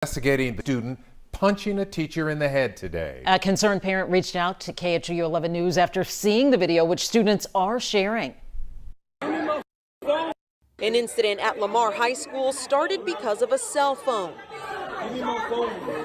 Investigating the student punching a teacher in the head today. A concerned parent reached out to KHOU 11 News after seeing the video, which students are sharing. An incident at Lamar High School started because of a cell phone.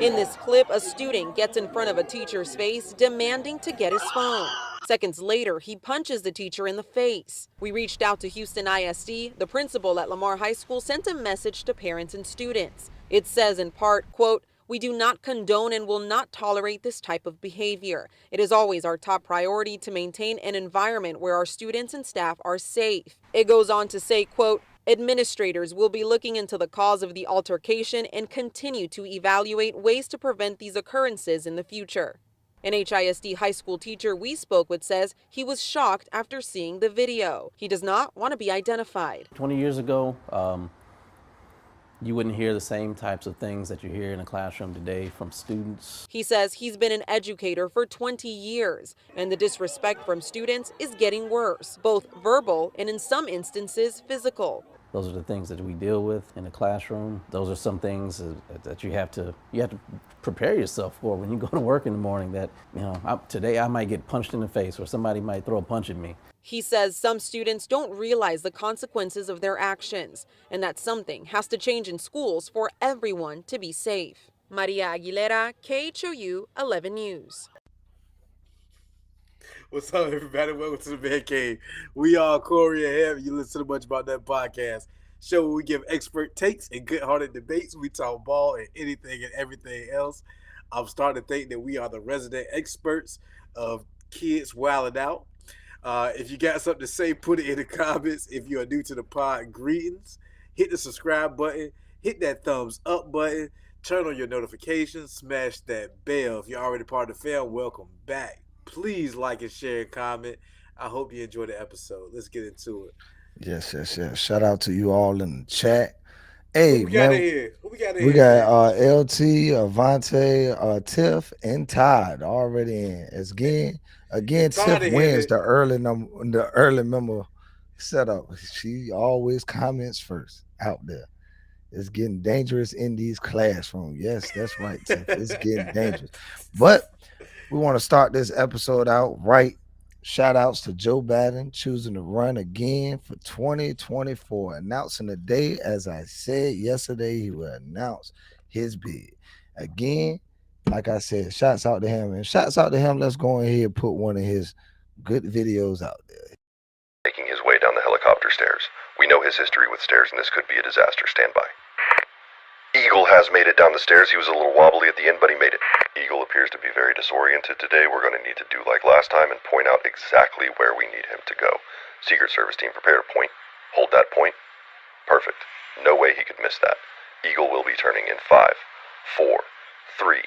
In this clip, a student gets in front of a teacher's face demanding to get his phone. Seconds later, he punches the teacher in the face. We reached out to Houston ISD. The principal at Lamar High School sent a message to parents and students. It says in part, quote, "We do not condone and will not tolerate this type of behavior. It is always our top priority to maintain an environment where our students and staff are safe." It goes on to say, quote, "Administrators will be looking into the cause of the altercation and continue to evaluate ways to prevent these occurrences in the future." An HISD high school teacher we spoke with says he was shocked after seeing the video. He does not want to be identified. 20 years ago, you wouldn't hear the same types of things that you hear in a classroom today from students. He says he's been an educator for 20 years, and the disrespect from students is getting worse, both verbal and in some instances physical. Those are the things that we deal with in the classroom. Those are some things that you have to prepare yourself for when you go to work in the morning, that, today I might get punched in the face or somebody might throw a punch at me. He says some students don't realize the consequences of their actions and that something has to change in schools for everyone to be safe. Maria Aguilera, KHOU 11 News. What's up, everybody? Welcome to the Man Cave. We are Corey and Ham. You listen to Much About That podcast. Show where we give expert takes and good-hearted debates. We talk ball and anything and everything else. I'm starting to think that we are the resident experts of kids wilding out. If you got something to say, put it in the comments. If you are new to the pod, greetings. Hit the subscribe button. Hit that thumbs up button. Turn on your notifications. Smash that bell. If you're already part of the fam, welcome back. Please like and share and comment. I hope you enjoyed the episode. Let's get into it. Yes. Shout out to you all in the chat. Hey, Who we got man, in here? we got LT, Avante, Tiff, and Todd already in. Again, Todd Tiff in wins here. the early member setup. She always comments first out there. It's getting dangerous in these classrooms. Yes, that's right, Tiff. It's getting dangerous. But we want to start this episode out right. Shout outs to Joe Biden choosing to run again for 2024. Announcing the day, as I said yesterday, he will announce his bid. Again, like I said, shouts out to him. And shouts out to him. Let's go ahead and put one of his good videos out there. Making his way down the helicopter stairs. We know his history with stairs, and this could be a disaster. Stand by. Eagle has made it down the stairs. He was a little wobbly at the end, but he made it. Eagle appears to be very disoriented today. We're going to need to do like last time and point out exactly where we need him to go. Secret Service team, prepare to point. Hold that point. Perfect. No way he could miss that. Eagle will be turning in 5, 4, 3,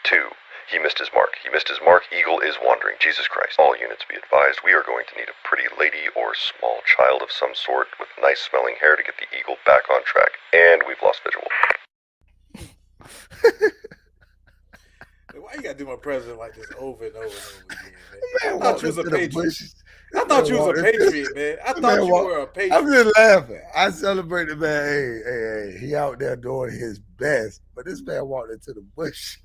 2. He missed his mark. Eagle is wandering. Jesus Christ. All units be advised. We are going to need a pretty lady or small child of some sort with nice smelling hair to get the Eagle back on track. And we've lost visual. Why you gotta do my president like this over and over and over again, man? Man, I thought you was a walked into the patriot. bushes. I thought you was a Man, patriot, man. I thought Man, you were a patriot. I'm just laughing. I celebrate the man. Hey, he out there doing his best. But this man walked into the bush.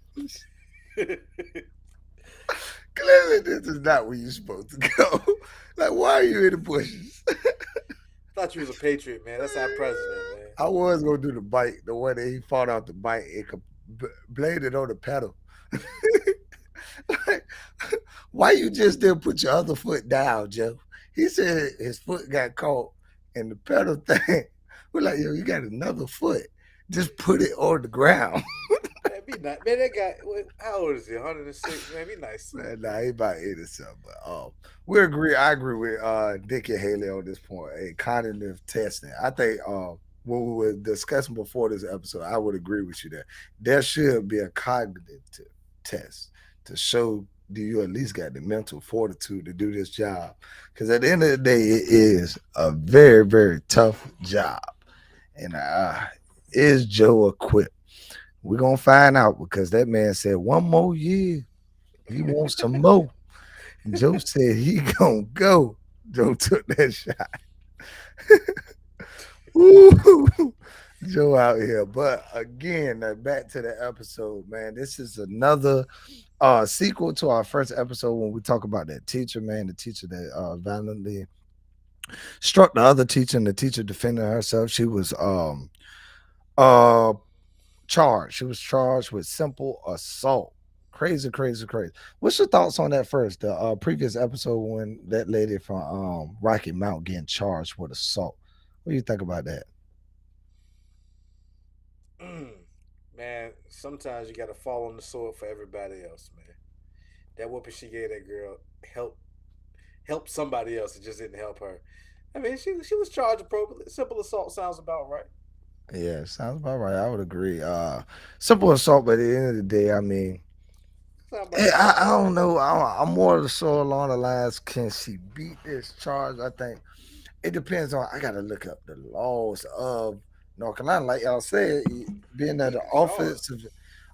Clearly, this is not where you're supposed to go. Like, why are you in the bushes? I thought you was a patriot, man. That's our president, man. I was gonna do the bike, the one that he fought out the bike and bladed on the pedal. Like, why you just didn't put your other foot down, Joe? He said his foot got caught in the pedal thing. We're like, yo, you got another foot. Just put it on the ground. Man, be nice. Man, that guy, how old is he? 106? Man, be nice. Man, nah, he about 80 something. But I agree with Dickie Haley on this point. A cognitive testing. I think when we were discussing before this episode, I would agree with you that there should be a cognitive test to show do you at least got the mental fortitude to do this job. Because at the end of the day, it is a very, very tough job. And is Joe equipped? We're going to find out because that man said 1 more year. He wants some more. Joe said he going to go. Joe took that shot. Ooh. Joe out here. But again, back to the episode, man. This is another sequel to our first episode when we talk about that teacher, man. The teacher that violently struck the other teacher, and the teacher defended herself. She was uh charged. She was charged with simple assault. Crazy, crazy, crazy. What's your thoughts on that first? The previous episode when that lady from Rocky Mount getting charged with assault. What do you think about that? Man, sometimes you got to fall on the sword for everybody else, man. That whooping she gave that girl helped somebody else. It just didn't help her. I mean, she was charged appropriately. Simple assault sounds about right. Yeah, sounds about right. I would agree. Simple assault, but at the end of the day, I mean, Sound about right. I don't know. I'm more so along the lines. Can she beat this charge? I think it depends on. I got to look up the laws of North Carolina. Like y'all said, being that the Charged.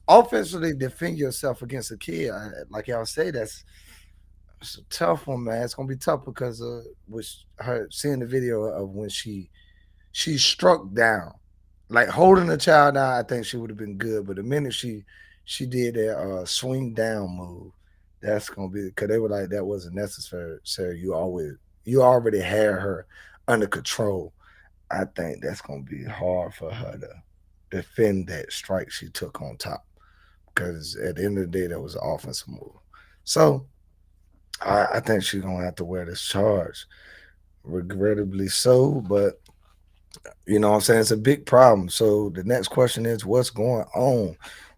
offensively defend yourself against a kid, like y'all say, it's a tough one, man. It's gonna be tough because with her seeing the video of when she struck down, like holding the child down. I think she would have been good, but the minute she did that swing down move, that's gonna be because they were like that wasn't necessary. Sir, you already had her under control. I think that's gonna be hard for her to defend that strike she took on top because at the end of the day, that was an offensive move. So I think she's gonna have to wear this charge, regrettably so. But you know what I'm saying? It's a big problem. So the next question is what's going on?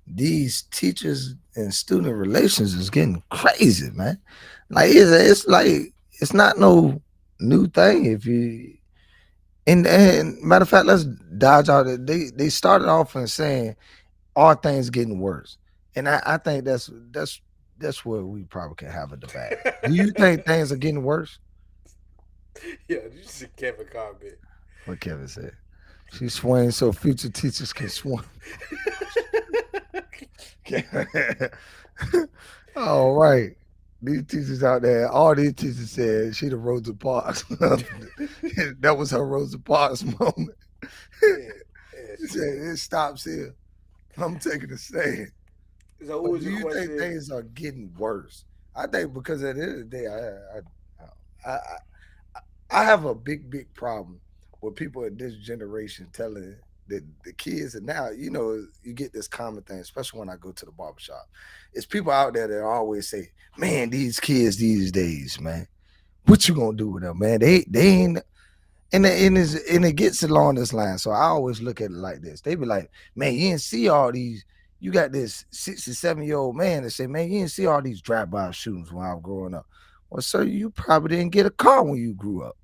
These teachers and student relations is getting crazy, man. Like it's like it's not no new thing. If you and matter of fact, let's dodge out it. They started off and saying are things getting worse? And I think that's where we probably can have a debate. Do you think things are getting worse? Yeah, you see Kevin comment. What Kevin said. She swings so future teachers can swing. All right. These teachers out there, all these teachers said she the Rosa Parks. That was her Rosa Parks moment. Yeah, yeah, She she said did. it stops here. I'm taking a stand. So, what But was do your you think question? things are getting worse? I think because at the end of the day, I have a big problem with people in this generation telling the kids, and now you get this common thing, especially when I go to the barbershop. It's people out there that always say, "Man, these kids these days, man, what you gonna do with them, man? They ain't." And it gets along this line. So I always look at it like this. They be like, man, you didn't see all these. You got this 67-year-old man that say, man, you didn't see all these drive-by shootings when I was growing up. Well, sir, you probably didn't get a car when you grew up.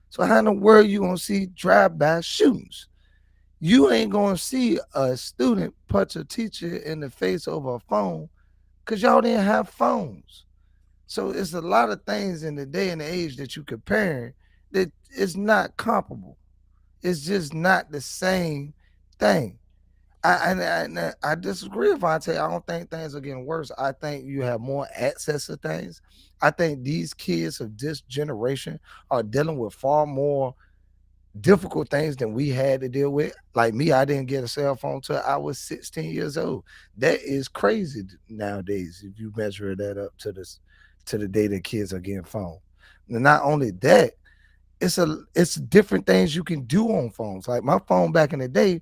So how in the world you gonna see drive-by shootings? You ain't gonna see a student punch a teacher in the face over a phone because y'all didn't have phones. So it's a lot of things in the day and the age that you comparing that is not comparable. It's just not the same thing. I disagree if I tell you I don't think things are getting worse. I think you have more access to things. I think these kids of this generation are dealing with far more difficult things than we had to deal with. Like me, I didn't get a cell phone till I was 16 years old. That is crazy nowadays if you measure that up to the day that kids are getting phone. And not only that, it's different things you can do on phones. Like my phone back in the day,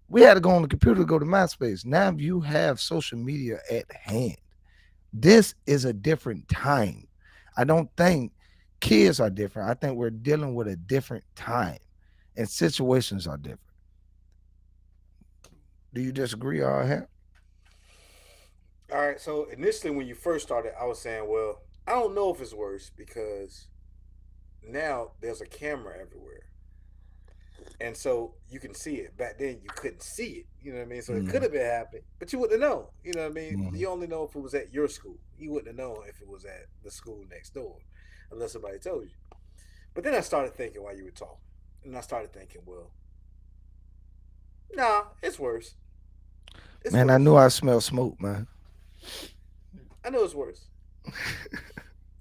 we had to go on the computer to go to MySpace. Now you have social media at hand. This is a different time. I don't think kids are different. I think we're dealing with a different time and situations are different. Do you disagree, or All right. So initially, when you first started, I was saying, well, I don't know if it's worse because now there's a camera everywhere, and so you can see it. Back then, you couldn't see it. You know what I mean? So it could mm, have been happening, but you wouldn't know. You know what I mean? mm. You only know if it was at your school. You wouldn't have known if it was at the school next door, unless somebody told you. But then I started thinking while you were talking, and I started thinking, well, nah, it's worse. It's Man, I worse. knew I smelled smoke, man. I know it's worse.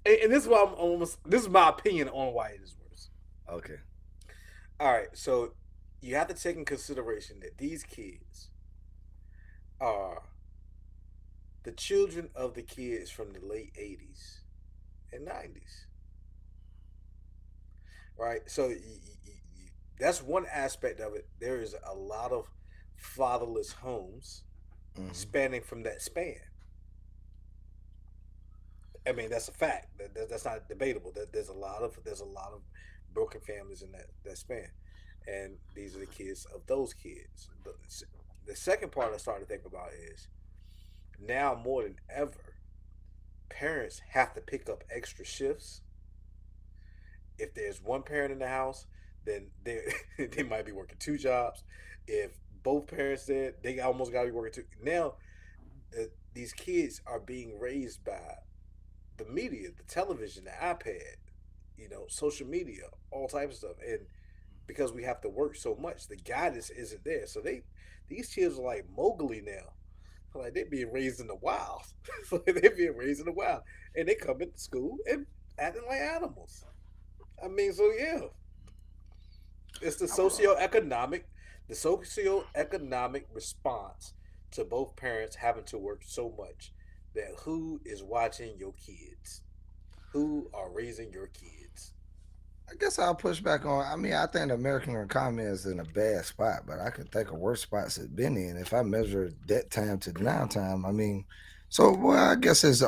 And this is why I'm almost. This is my opinion on why it is worse. Okay. All right, so you have to take in consideration that these kids are the children of the kids from the late 80s and 90s, right? So that's one aspect of it. There is a lot of fatherless homes spanning from that span. I mean, that's a fact. That's not debatable. There's a lot of broken families in that span, and these are the kids of those kids. The second part I started to think about is now more than ever, parents have to pick up extra shifts. If there's one parent in the house, then they they might be working two jobs. If both parents there, they almost got to be working two. Now, these kids are being raised by the media, the television, the iPad, social media, all types of stuff. And because we have to work so much, the guidance isn't there. So these kids are like Mowgli now. Like they're being raised in the wild. Like they're being raised in the wild. And they come into school and acting like animals. I mean, so yeah. It's the socioeconomic response to both parents having to work so much that who is watching your kids? Who are raising your kids? I guess I'll push back on. I mean, I think the American economy is in a bad spot, but I could think of worse spots it's been in. If I measure that time to now time, I mean, so well, I guess it's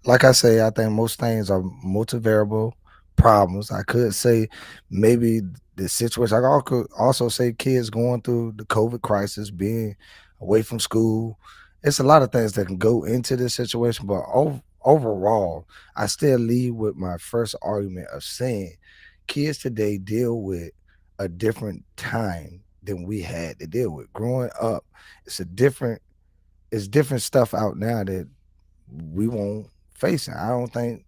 like I say, I think most things are multivariable problems. I could say maybe the situation. Could also say kids going through the COVID crisis, being away from school. It's a lot of things that can go into this situation, but overall, I still leave with my first argument of saying kids today deal with a different time than we had to deal with. Growing up, it's a different it's different stuff out now that we won't face it. I don't think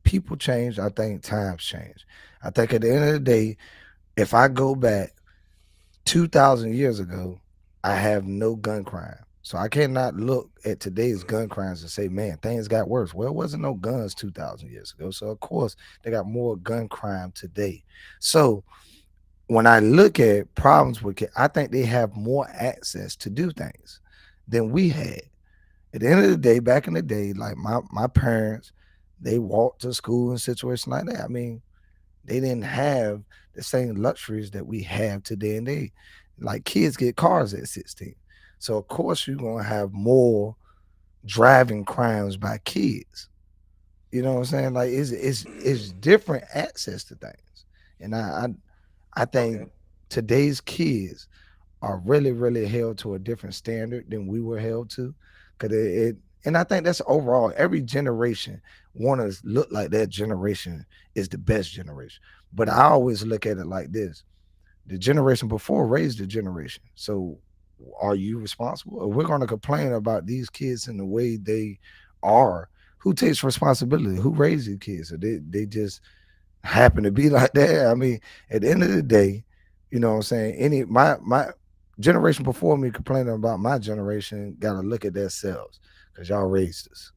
people change. I think times change. I think at the end of the day, if I go back 2,000 years ago, I have no gun crime. So I cannot look at today's gun crimes and say, man, things got worse. Well, it wasn't no guns 2,000 years ago. So of course they got more gun crime today. So when I look at problems with kids, I think they have more access to do things than we had. At the end of the day, back in the day, like my parents, they walked to school in situations like that. I mean, they didn't have the same luxuries that we have today. And they like kids get cars at 16. So of course you're gonna have more driving crimes by kids. You know what I'm saying? Like it's different access to things. And I Okay. think today's kids are really, really held to a different standard than we were held to. Cause and I think that's overall every generation want to look like that generation is the best generation. But I always look at it like this: the generation before raised the generation. So are you responsible? If we're going to complain about these kids and the way they are, who takes responsibility? Who raised these kids? Or they just happen to be like that. I mean, at the end of the day, you know what I'm saying? My generation before me complaining about my generation gotta look at themselves because y'all raised us.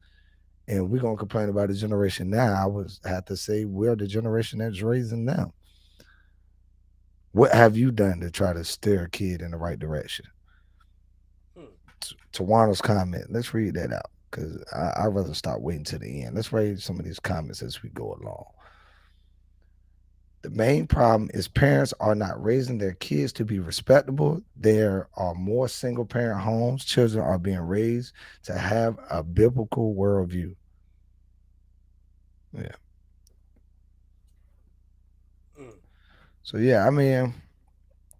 And we're gonna complain about the generation now. I was have to say we're the generation that's raising them. What have you done to try to steer a kid in the right direction? Hmm. Tawana's comment. Let's read that out because I'd rather stop waiting to the end. Let's read some of these comments as we go along. The main problem is parents are not raising their kids to be respectable. There are more single parent homes. Children are being raised to have a biblical worldview. Yeah. Mm. So yeah, I mean,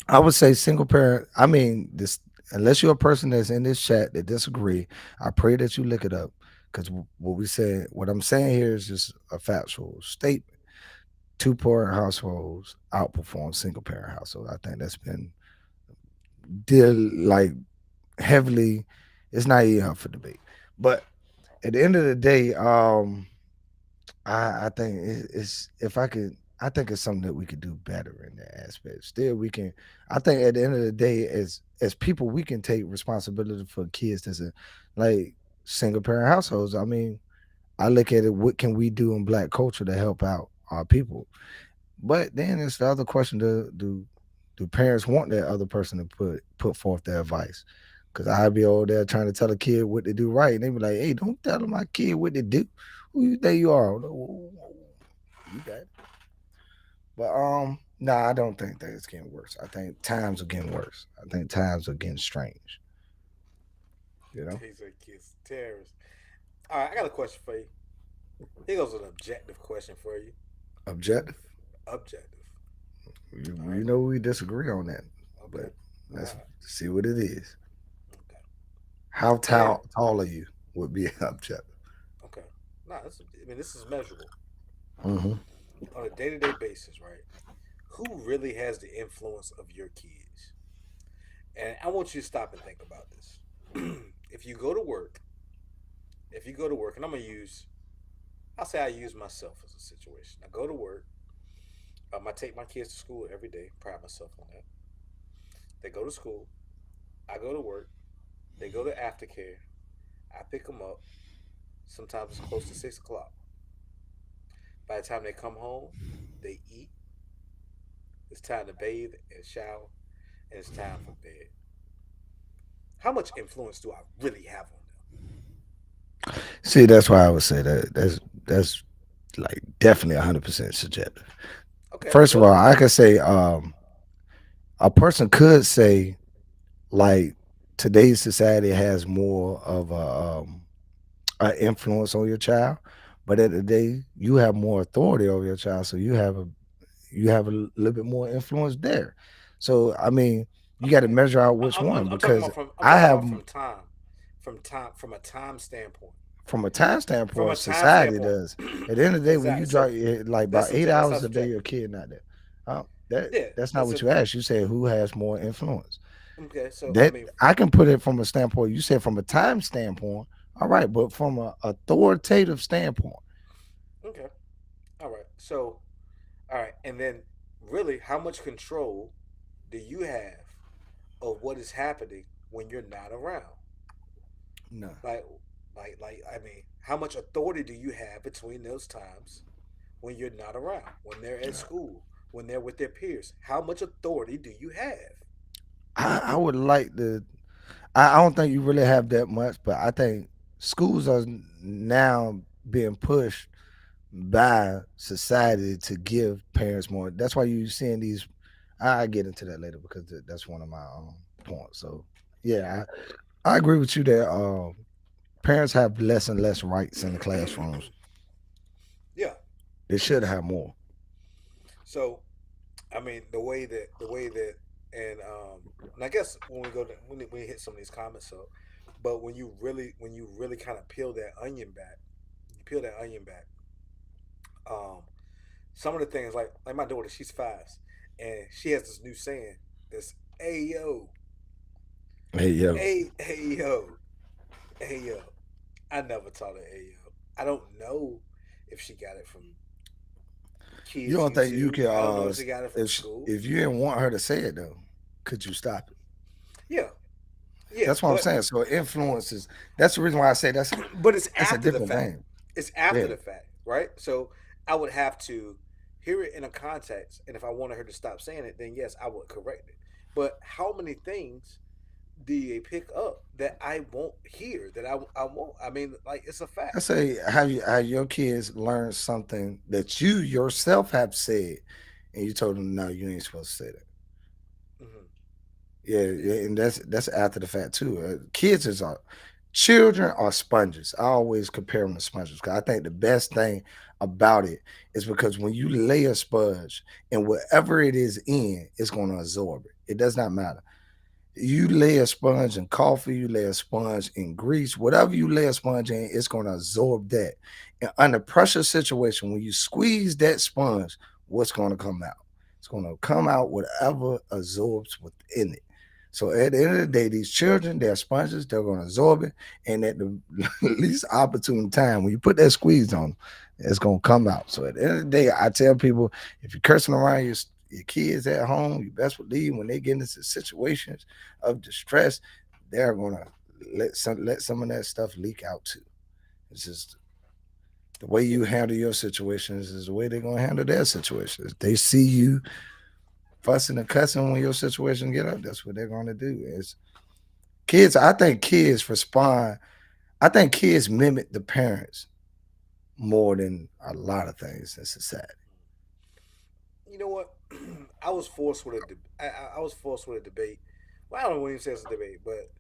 I would say single parent. I mean, this unless you're a person that's in this chat that disagree, I pray that you look it up because what I'm saying here is just a factual statement. Two parent households outperform single parent households. I think that's been deal like heavily. It's not even up for debate. But at the end of the day, I think it's if I could. I think it's something that we could do better in that aspect. Still, we can. I think at the end of the day, as people, we can take responsibility for kids that's a like single parent households. I mean, I look at it. What can we do in Black culture to help out our people? But then it's the other question: Do parents want that other person to put forth their advice? Because I'd be over there trying to tell a kid what to do right, and they be like, "Hey, don't tell my kid what to do. Who you think you are?" You got it. But nah, I don't think that it's getting worse. I think times are getting worse. I think times are getting strange. You know, These are kids, terrorists. All right, I got a question for you. Here goes an objective question for you. objective. Objective. All We right. know we disagree on that, Okay. but All let's right. see what it is. Okay. How Terror. tall are you would be objective. Okay. No, I mean, this is measurable Hmm. on a day-to-day basis, right? Who really has the influence of your kids? And I want you to stop and think about this. if you go to work, if you go to work, and I'll say I use myself as a situation. I go to work. I take my kids to school every day. Pride myself on that. They go to school. I go to work. They go to aftercare. I pick them up. Sometimes it's close to 6 o'clock. By the time they come home, they eat. It's time to bathe and shower, and it's time for bed. How much influence do I really have on them? See, that's why I would say that that's like definitely 100% subjective. Okay, First of but all, I could say a person could say like today's society has more of a influence on your child, but at the day you have more authority over your child, so you have a little bit more influence there. So I mean, you got to okay, measure out which one I'm talking because about from I have from a time standpoint. from a time From a standpoint, time society standpoint, does. At the end of the day, when exactly. you drop So like about eight that's not hours a day, your subjective. kid not there. That Yeah, that's not that's what a you asked. You said who has more influence. okay. So I That mean, I can put it from a standpoint. You said from a time standpoint, all right, but from a authoritative standpoint, okay, all right. So all right, and then really, how much control do you have of what is happening when you're not around? no. Like, I mean, how much authority do you have between those times when you're not around, when they're at school, when they're with their peers? How much authority do you have? I would like to. I don't think you really have that much, but I think schools are now being pushed by society to give parents more. That's why you seeing these. I get into that later because that's one of my points. So yeah, I agree with you that parents have less and less rights in the classrooms. Yeah. They should have more. So, I mean, and I guess when we hit some of these comments, so, but when you really kind of peel that onion back, you peel that onion back. Um, some of the things like my daughter, she's 5, and she has this new saying, this "Ayo, Hey yo, Ayo, Ayo." I never taught her Ayo. I don't know if she got it from you kids don't think you YouTube. can I don't know if she got it from if school. if you didn't want her to say it though, could you stop it? Yeah, yeah, That's what I'm saying. So influences. That's the reason why I say but it's that's a after the different fact. thing. It's after Yeah. the fact, right? So I would have to hear it in a context, and if I wanted her to stop saying it, then yes, I would correct it. But how many things do you pick up that I won't hear, that I won't? I mean, like it's a I fact. say have your kids learn something that you yourself have said, and you told them no, you ain't supposed to say that. Hmm. Yeah, Yeah. yeah, and that's after the fact too. Kids is are children are sponges. I always compare them to sponges because I think the best thing about it is because when you lay a sponge and whatever it is in, it's going to absorb it. It does not matter. You lay a sponge in coffee, you lay a sponge in grease, whatever you lay a sponge in, it's going to absorb that. And under pressure situation, when you squeeze that sponge, what's going to come out? It's going to come out whatever absorbs within it. So at the end of the day, these children, they're sponges, they're going to absorb it. And at the least opportune time, when you put that squeeze on them, it's going to come out. So at the end of the day, I tell people if you're cursing around your kids at home, you best believe when they get into situations of distress, they're gonna let some of that stuff leak out too. It's just the way Yeah. you handle your situations is the way they're gonna handle their situations. They see you fussing and cussing when your situation get up. That's what they're gonna do. Is kids. I think kids respond. I think kids mimic the parents more than a lot of things in society. You know what? I was forced with I was forced with a debate. Well, I don't even say it's a debate, but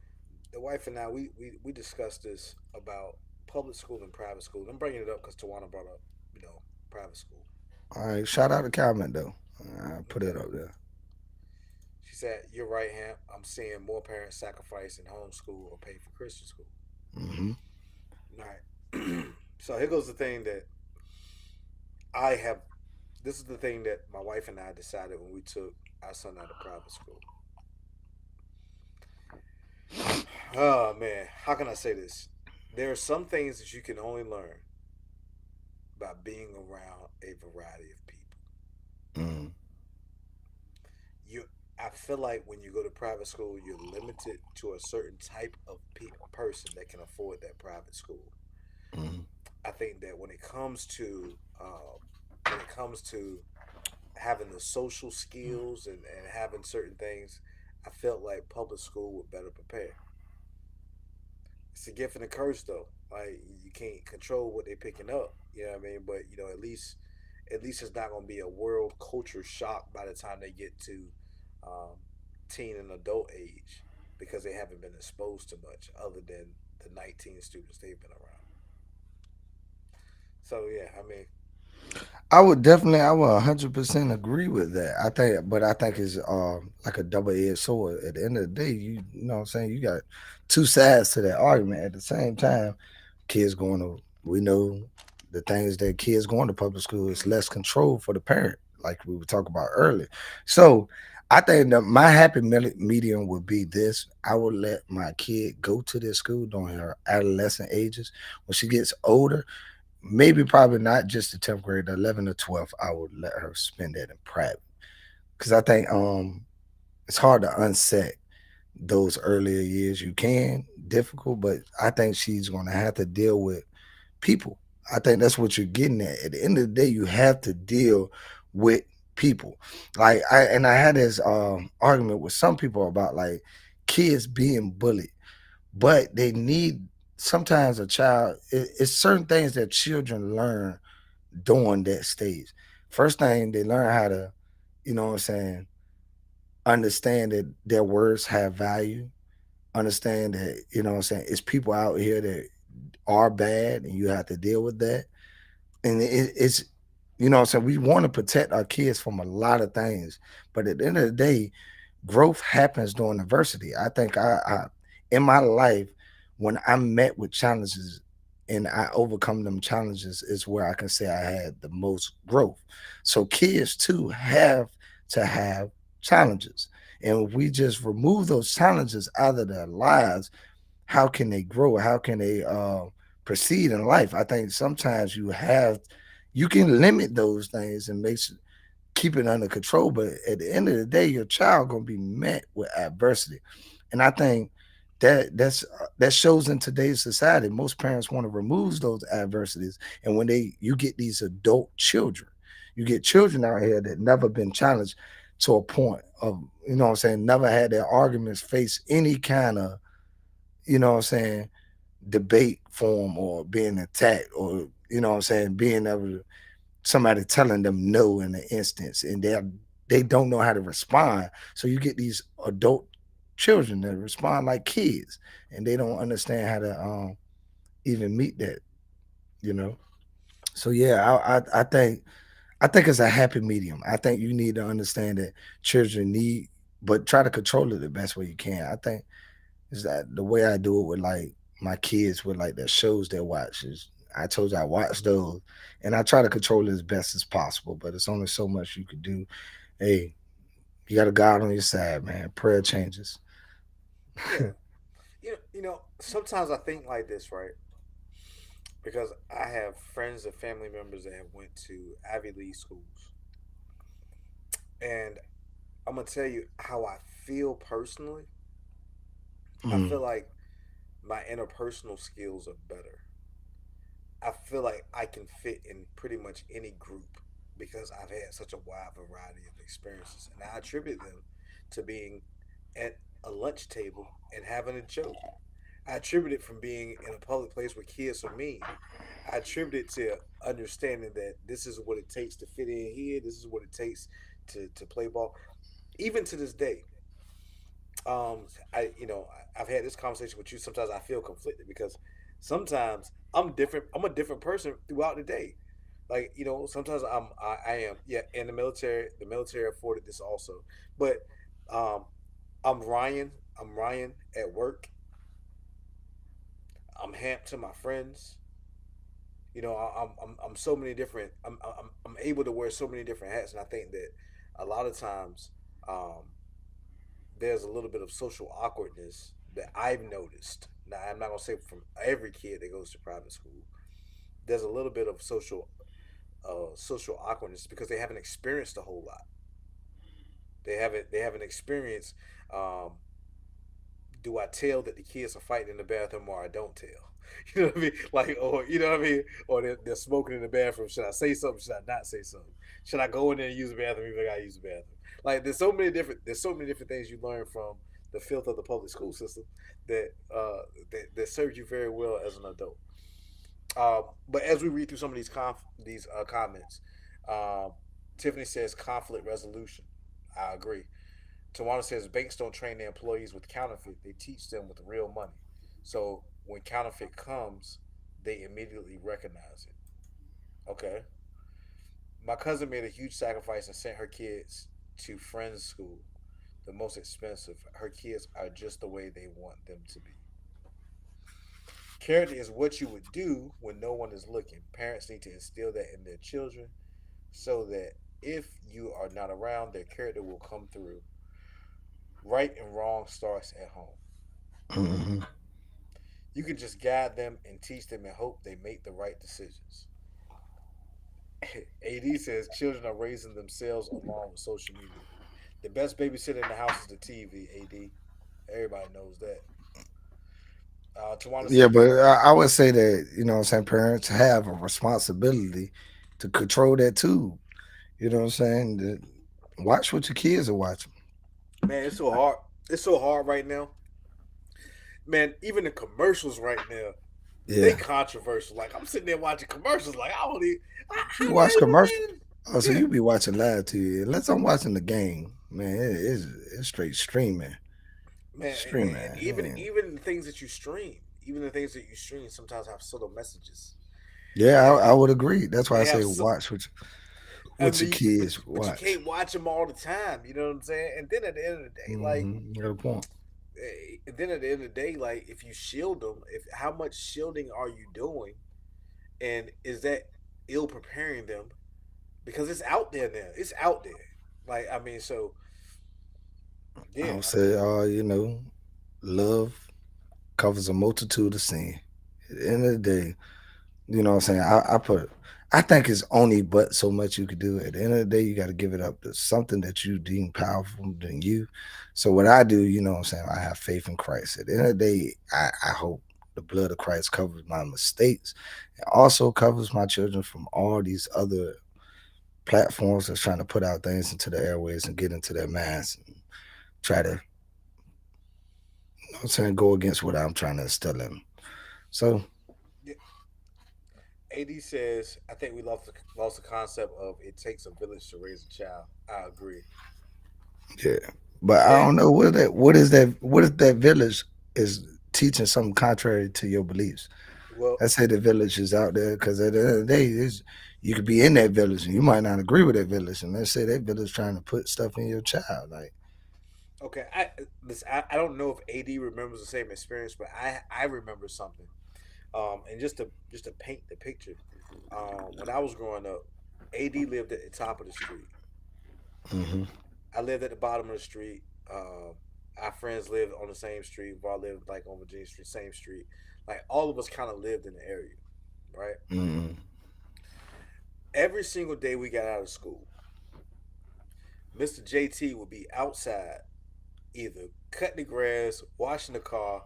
the wife and I we discussed this about public school and private school. I'm bringing it up because Tawana brought up, private school. All right, shout out to comment though. I put it Okay. up there. She said, "You're right, Ham. I'm seeing more parents sacrifice in homeschool or pay for Christian school." Hmm. All right. So here goes the thing that I have. This is the thing that my wife and I decided when we took our son out of private school. Oh man, how can I say this? There are some things that you can only learn by being around a variety of people. Hmm. You, I feel like when you go to private school, you're limited to a certain type of person that can afford that private school. Hmm. I think that when it comes to having the social skills and having certain things, I felt like public school would better prepare. It's a gift and a curse though. Like you can't control what they're picking up. You know what I mean? But at least it's not gonna be a world culture shock by the time they get to um, teen and adult age because they haven't been exposed to much other than the 19 students they've been around. So yeah, I mean, I would 100% agree with that. But I think it's like a double-edged sword. At the end of the day, you know what I'm saying, you got two sides to that argument. At the same time, we know the things that kids going to public school is less control for the parent, like we were talking about earlier. So I think that my happy medium would be this. I would let my kid go to this school during her adolescent ages. When she gets older, maybe probably not just the 10th grade, the 11th or 12th, I would let her spend that in private. Because I think it's hard to unset those earlier years. You can, difficult, but I think she's gonna have to deal with people. I think that's what you're getting at. At the end of the day, you have to deal with people. I had this argument with some people about like kids being bullied, but they need sometimes a child. It's certain things that children learn during that stage. First thing they learn how to, you know what I'm saying, understand that their words have value. Understand that, you know what I'm saying, it's people out here that are bad and you have to deal with that. And it's, you know what I'm saying, we want to protect our kids from a lot of things. But at the end of the day, growth happens during adversity. I think I in my life, when I'm met with challenges and I overcome them challenges, is where I can say I had the most growth. So kids too have to have challenges. And if we just remove those challenges out of their lives, how can they grow? How can they proceed in life? I think sometimes you can limit those things and keep it under control. But at the end of the day, your child gonna be met with adversity, and I think that shows in today's society. Most parents want to remove those adversities, and when you get these adult children, you get children out here that never been challenged to a point of, you know what I'm saying, never had their arguments face any kind of, you know what I'm saying, debate form or being attacked or, you know what I'm saying, being able to somebody telling them no in an instance, and they don't know how to respond. So you get these adult children that respond like kids, and they don't understand how to even meet that, you know. So yeah, I think it's a happy medium. I think you need to understand that children need, but try to control it the best way you can. I think is that the way I do it with like my kids with like the shows they watch is, I told you I watch those and I try to control it as best as possible, but it's only so much you can do. Hey, you got a God on your side, man. Prayer changes. yeah, sometimes I think like this, right? Because I have friends and family members that have went to Ivy League schools, and I'm gonna tell you how I feel personally. I Mm, feel like my interpersonal skills are better. I feel like I can fit in pretty much any group because I've had such a wide variety of experiences, and I attribute them to being at a lunch table and having a joke. I attribute it from being in a public place where kids are mean. I attribute it to understanding that this is what it takes to fit in here. This is what it takes to play ball. Even to this day, I've had this conversation with you. Sometimes I feel conflicted because sometimes I'm different. I'm a different person throughout the day. Like, sometimes I am, yeah. In the military, afforded this also, but um, I'm Ryan. I'm Ryan at work. I'm Hamp to my friends. I'm so many different. I'm able to wear so many different hats, and I think that a lot of times um, there's a little bit of social awkwardness that I've noticed. Now, I'm not gonna say from every kid that goes to private school. There's a little bit of social awkwardness because they haven't experienced a whole lot. They haven't experienced. Um, do I tell that the kids are fighting in the bathroom or I don't tell? You know what I mean? Like, or you know what I mean? Or they're smoking in the bathroom. Should I say something? Should I not say something? Should I go in there and use the bathroom even if I gotta use the bathroom? Like, there's so many different things you learn from the filth of the public school system that serves you very well as an adult. But as we read through some of these comments, um, Tiffany says conflict resolution. I agree. Tawana says banks don't train their employees with counterfeit; they teach them with real money. So when counterfeit comes, they immediately recognize it. Okay. My cousin made a huge sacrifice and sent her kids to friends' school, the most expensive. Her kids are just the way they want them to be. Character is what you would do when no one is looking. Parents need to instill that in their children so that if you are not around, their character will come through. Right and wrong starts at home. Hmm. You can just guide them and teach them and hope they make the right decisions. AD says children are raising themselves along with social media. The best babysitter in the house is the TV, AD. Everybody knows that. Tawana Yeah, says but you I would say that, what I'm saying, parents have a responsibility to control that too. You know what I'm saying? Watch what your kids are watching. man, it's so hard. It's so hard right now. Man, even the commercials right now, they Yeah. controversial. Like, I'm sitting there watching commercials like I don't even You how watch they commercials? even Oh, so yeah. you be watching live TV. Unless I'm watching the game, man, it's straight streaming. Man, and Streaming. even Man. even the things that you stream, sometimes have subtle messages. Yeah, And I would agree. That's why I they say have so watch I what your mean, kids but you watch. can't watch them all the time. You know what I'm saying? And then at the end of the day, like, You got a point. then at the end of the day, like, if you shield them, if how much shielding are you doing, and is that ill preparing them? Because it's out there now. It's out there. Like, I mean, so I yeah, would I mean, say, love covers a multitude of sin. At the end of the day, you know what I'm saying? I think it's only but so much you could do. At the end of the day, you got to give it up to something that you deem powerful than you. So what I do, you know what I'm saying? I have faith in Christ. At the end of the day, I hope the blood of Christ covers my mistakes and also covers my children from all these other platforms that's trying to put out things into the airways and get into their minds and try to, I'm saying, go against what I'm trying to instill in them. So yeah. AD says, I think we lost the concept of it takes a village to raise a child. I agree. yeah, but I And don't know what if that village is teaching something contrary to your beliefs. well, Let's say the village is out there because at the end of the day, you could be in that village and you might not agree with that village, and let's say that village trying to put stuff in your child, like okay. I don't know if AD remembers the same experience, but I remember something. And just to paint the picture, when I was growing up, AD lived at the top of the street. hmm I lived at the bottom of the street. Our friends lived on the same street. We all lived like on Virginia Street, same street. Like all of us kind of lived in the area, right? hmm Every single day we got out of school, Mr. JT would be outside, either cutting the grass, washing the car.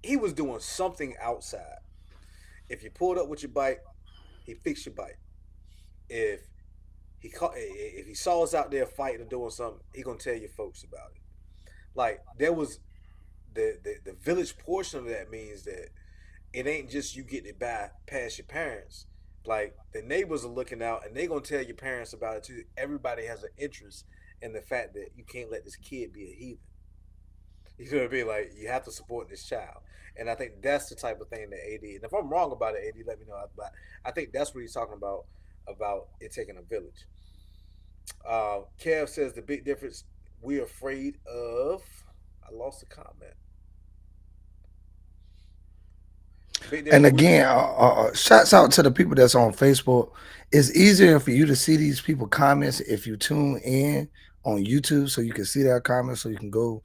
He was doing something outside. If you pulled up with your bike, he fixed your bike. If if he saw us out there fighting or doing something, he gonna tell your folks about it. Like there was the village portion of that means that it ain't just you getting it by past your parents. Like the neighbors are looking out and they gonna tell your parents about it too. Everybody has an interest in the fact that you can't let this kid be a heathen. You know what I mean? Like you have to support this child. And I think that's the type of thing that AD. And if I'm wrong about it, AD, let me know. But I think that's what he's talking about it taking a village. Kev says the big difference we're afraid of. I lost the comment. Big And difference. again, shouts out to the people that's on Facebook. It's easier for you to see these people comments if you tune in on YouTube, so you can see their comments, so you can go,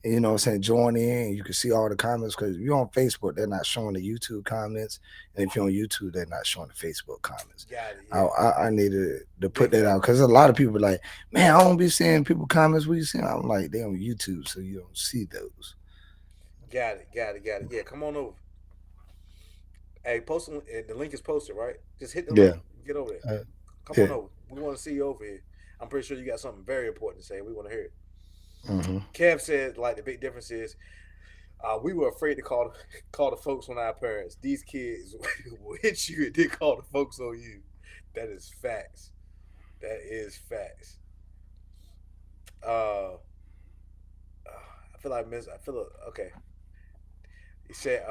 you know what I'm saying, join in and you can see all the comments. Because if you're on Facebook, they're not showing the YouTube comments, and if you're on YouTube, they're not showing the Facebook comments. Got it. Yeah. I needed to put that out because a lot of people are like, man, I don't be seeing people comments. What you seeing? I'm like, they on YouTube, so you don't see those. Got it. Yeah, come on over. Hey, post the link is posted, right? Just hit the link. Get over there. Come on over. We want to see you over here. I'm pretty sure you got something very important to say. We want to hear it. Mm-hmm. Kev said, like, the big difference is we were afraid to call the folks on our parents. These kids will hit you and then call the folks on you. That is facts. That is facts. I feel okay. He said,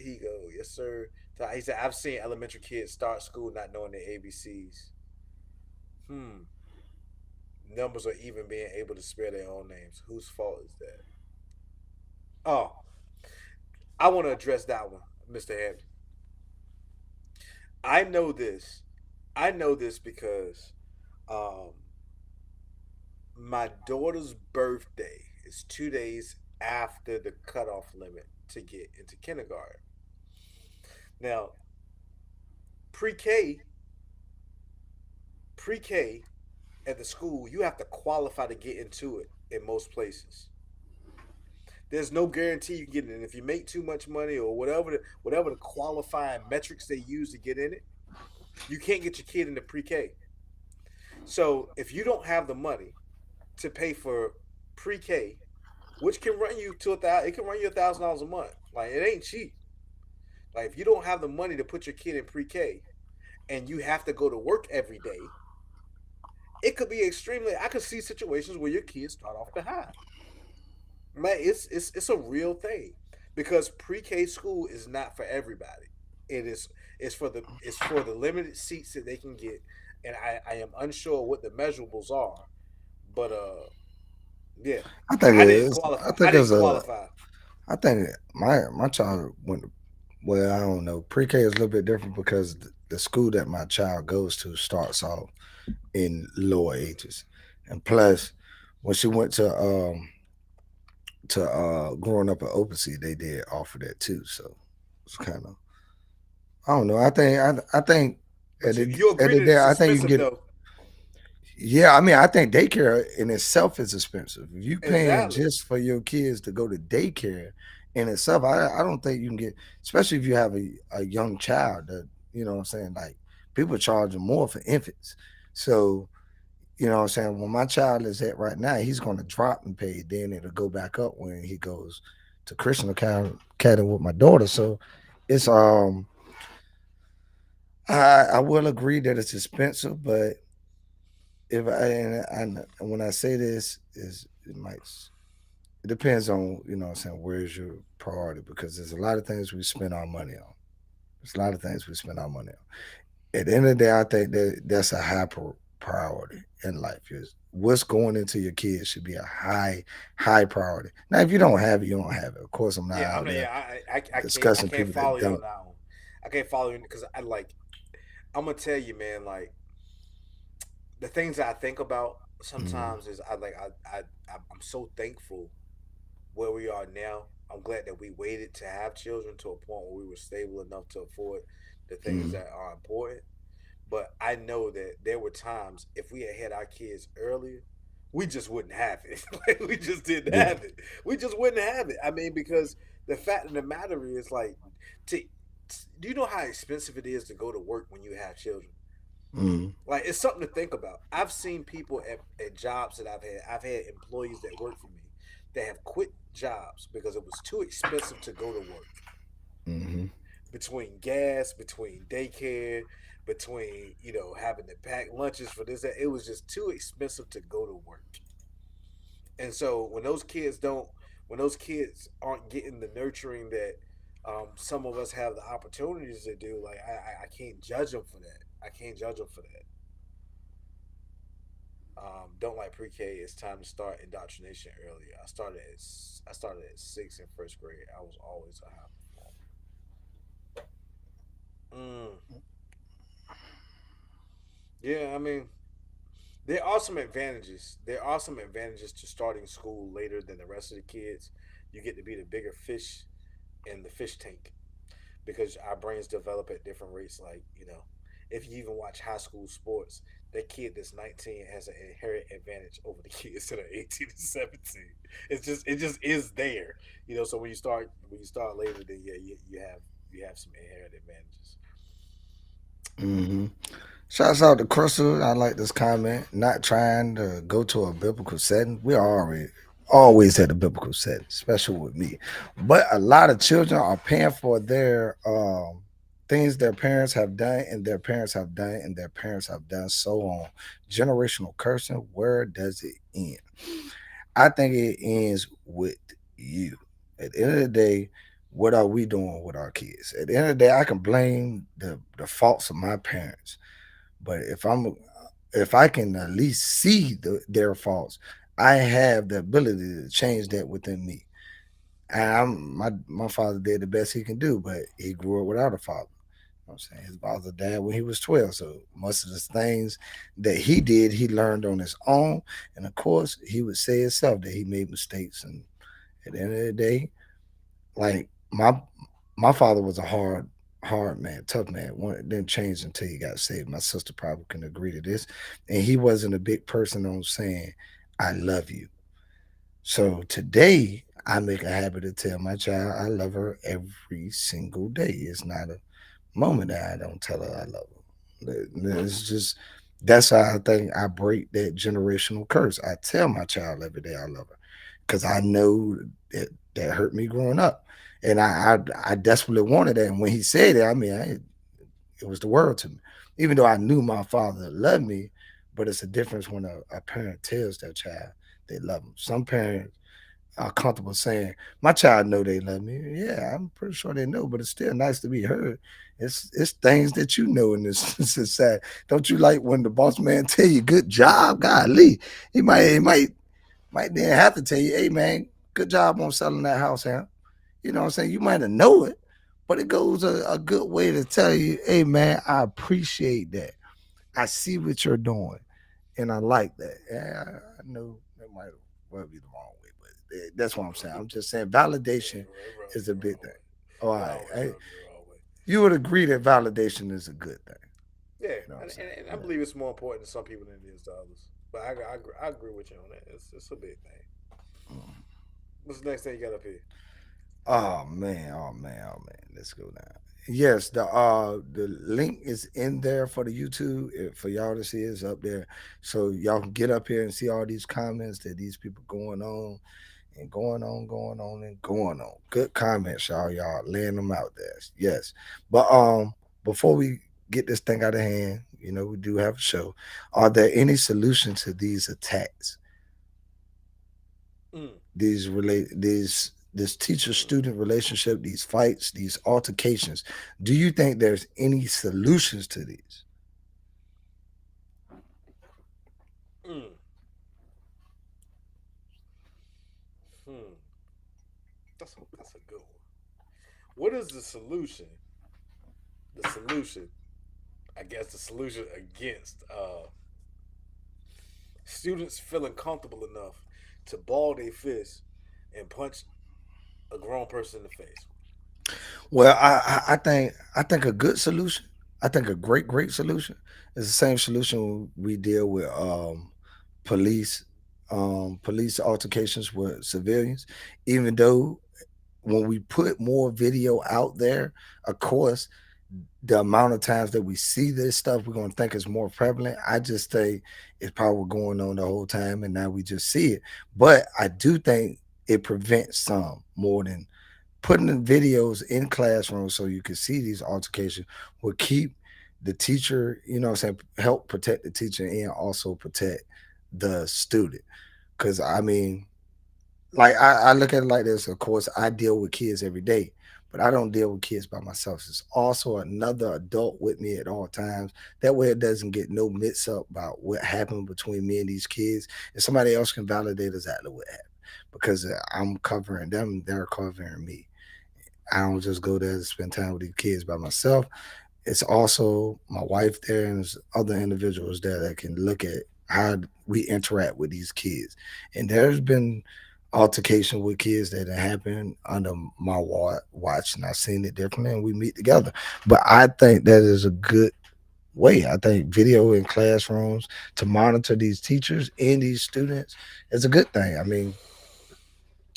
here you go. Yes, sir. He said, I've seen elementary kids start school not knowing their ABCs. Numbers are even being able to spell their own names. Whose fault is that? Oh, I want to address that one, Mr. Hammond. I know this. Because my daughter's birthday is 2 days after the cutoff limit to get into kindergarten. Now, pre-K at the school, you have to qualify to get into it in most places. There's no guarantee you get in. If you make too much money or whatever the qualifying metrics they use to get in it, you can't get your kid into pre-K. So if you don't have the money to pay for pre-K, which can run you to it can run you $1,000 a month. Like it ain't cheap. Like if you don't have the money to put your kid in pre-K, and you have to go to work every day, it could be I could see situations where your kids start off behind. Man, it's a real thing because pre-K school is not for everybody. It's for the limited seats that they can get, and I am unsure what the measurables are, but yeah, I think I it didn't is. qualify. I think I didn't it's qualify. I think my child went. Well, I don't know. Pre-K is a little bit different because the school that my child goes to starts off in lower ages, and plus, when she went to growing up at Open Sea, they did offer that too. So it's kind of, I don't know. I think But at the you at the agree that day, it's I think you can expensive get. though. Yeah, I mean, I think daycare in itself is expensive. If you paying Exactly. just for your kids to go to daycare in itself, I don't think you can get, especially if you have a young child that, you know what I'm saying, like people charging more for infants. So, you know what I'm saying, when my child is at right now, he's going to drop and pay, then it'll go back up when he goes to Christian Academy with my daughter. So it's I will agree that it's expensive, but if and when I say this is it depends on, you know what I'm saying, where's your priority, because there's a lot of things we spend our money on. There's a lot of things we spend our money on. At the end of the day, I think that's a high priority in life. Is what's going into your kids should be a high priority. Now, if you don't have it, you don't have it. Of course, I'm not Yeah, I out mean, there yeah, I discussing can't people follow that you on don't. that one. I can't follow you because I'm gonna tell you, man, like the things that I think about Mhm. sometimes is I'm so thankful where we are now. I'm glad that we waited to have children to a point where we were stable enough to afford the things Mhm. that are important. But I know that there were times if we had our kids earlier, we just wouldn't have it. Like we just didn't Yeah. have it. We just wouldn't have it. I mean, because the fact of the matter is, like, to do you know how expensive it is to go to work when you have children? Like, it's something to think about. I've seen people at jobs that I've had employees that work for me that have quit jobs because it was too expensive to go to work. Mm-hmm. Between gas, between daycare, between, having to pack lunches for this, that, it was just too expensive to go to work. And so when those kids aren't getting the nurturing that some of us have the opportunities to do, like, I can't judge them for that. I can't judge them for that. Don't like pre-K. It's time to start indoctrination earlier. I started at 6 in first grade. I was always a high performer. Yeah, I mean, there are some advantages. There are some advantages to starting school later than the rest of the kids. You get to be the bigger fish in the fish tank because our brains develop at different rates. Like, if you even watch high school sports, that kid that's 19 has an inherent advantage over the kids that are 18 and 17. It just is there. So when you start later, then yeah, you have some inherent advantages. Mm-hmm. Shouts out to Crystal. I like this comment. Not trying to go to a biblical setting. We are always at a biblical setting, especially with me. But a lot of children are paying for their things their parents have done, and their parents have done, and their parents have done so on. Generational cursing. Where does it end? I think it ends with you. At the end of the day, what are we doing with our kids? At the end of the day, I can blame the faults of my parents, but if I can at least see their faults, I have the ability to change that within me. And my father did the best he can do, but he grew up without a father. You know what I'm saying? His father died when he was 12. So most of the things that he did, he learned on his own. And of course, he would say himself that he made mistakes. And at the end of the day, like my father was a hard man, tough man. Didn't change until he got saved. My sister probably can agree to this. And he wasn't a big person on saying, I love you. So today I make a habit to tell my child I love her every single day. It's not a moment that I don't tell her I love her. It's just that's how I think I break that generational curse. I tell my child every day I love her because I know that hurt me growing up, and I desperately wanted that. And when he said it, I mean, it was the world to me. Even though I knew my father loved me, but it's a difference when a parent tells their child they love them. Some parents are comfortable saying, "My child know they love me." Yeah, I'm pretty sure they know, but it's still nice to be heard. It's things that you know in this society. Don't you like when the boss man tell you, "Good job"? Golly, he might then have to tell you, "Hey man, good job on selling that house, huh?" You know what I'm saying? You might not know it, but it goes a good way to tell you, "Hey man, I appreciate that. I see what you're doing, and I like that." Yeah, I know that might well be the wrong way, but that's what I'm saying. I'm just saying Yeah, validation it rubs is me a the big wrong thing. way. All It right, always hey, rubs me the wrong way. you would agree that validation is a good thing. Yeah, You know what I'm and, saying? and I believe it's more important to some people than it is to others. But I agree with you on that. It's a big thing. Mm. What's the next thing you got up here? Oh man, oh man, oh man. Let's go now. Yes, the link is in there for the YouTube for y'all to see. It's up there, so y'all can get up here and see all these comments that these people going on and going on. Good comments, y'all. Y'all laying them out there. Yes, but before we get this thing out of hand, we do have a show. Are there any solution to these attacks? Mm, This teacher mm, student relationship, these fights, these altercations, do you think there's any solutions to these? mm. Hmm. That's a good one. What is the solution? The solution, I guess, the solution against students feeling comfortable enough to ball their fist and punch a grown person in the face. Well, I think a good solution, I think a great solution is the same solution we deal with police police altercations with civilians. Even though when we put more video out there, of course, the amount of times that we see this stuff, we're going to think it's more prevalent. I just think it's probably going on the whole time, and now we just see it. But I do think it prevents some more than putting the videos in classrooms so you can see these altercations will keep the teacher, help protect the teacher and also protect the student. Because I mean, like I look at it like this. Of course, I deal with kids every day, but I don't deal with kids by myself. It's also another adult with me at all times. That way, it doesn't get no mix up about what happened between me and these kids, and somebody else can validate exactly what happened because I'm covering them, they're covering me. I don't just go there to spend time with these kids by myself. It's also my wife there and there's other individuals there that can look at how we interact with these kids. And there's been altercation with kids that have happened under my watch, and I've seen it differently, and we meet together. But I think that is a good way. I think video in classrooms to monitor these teachers and these students is a good thing. I mean,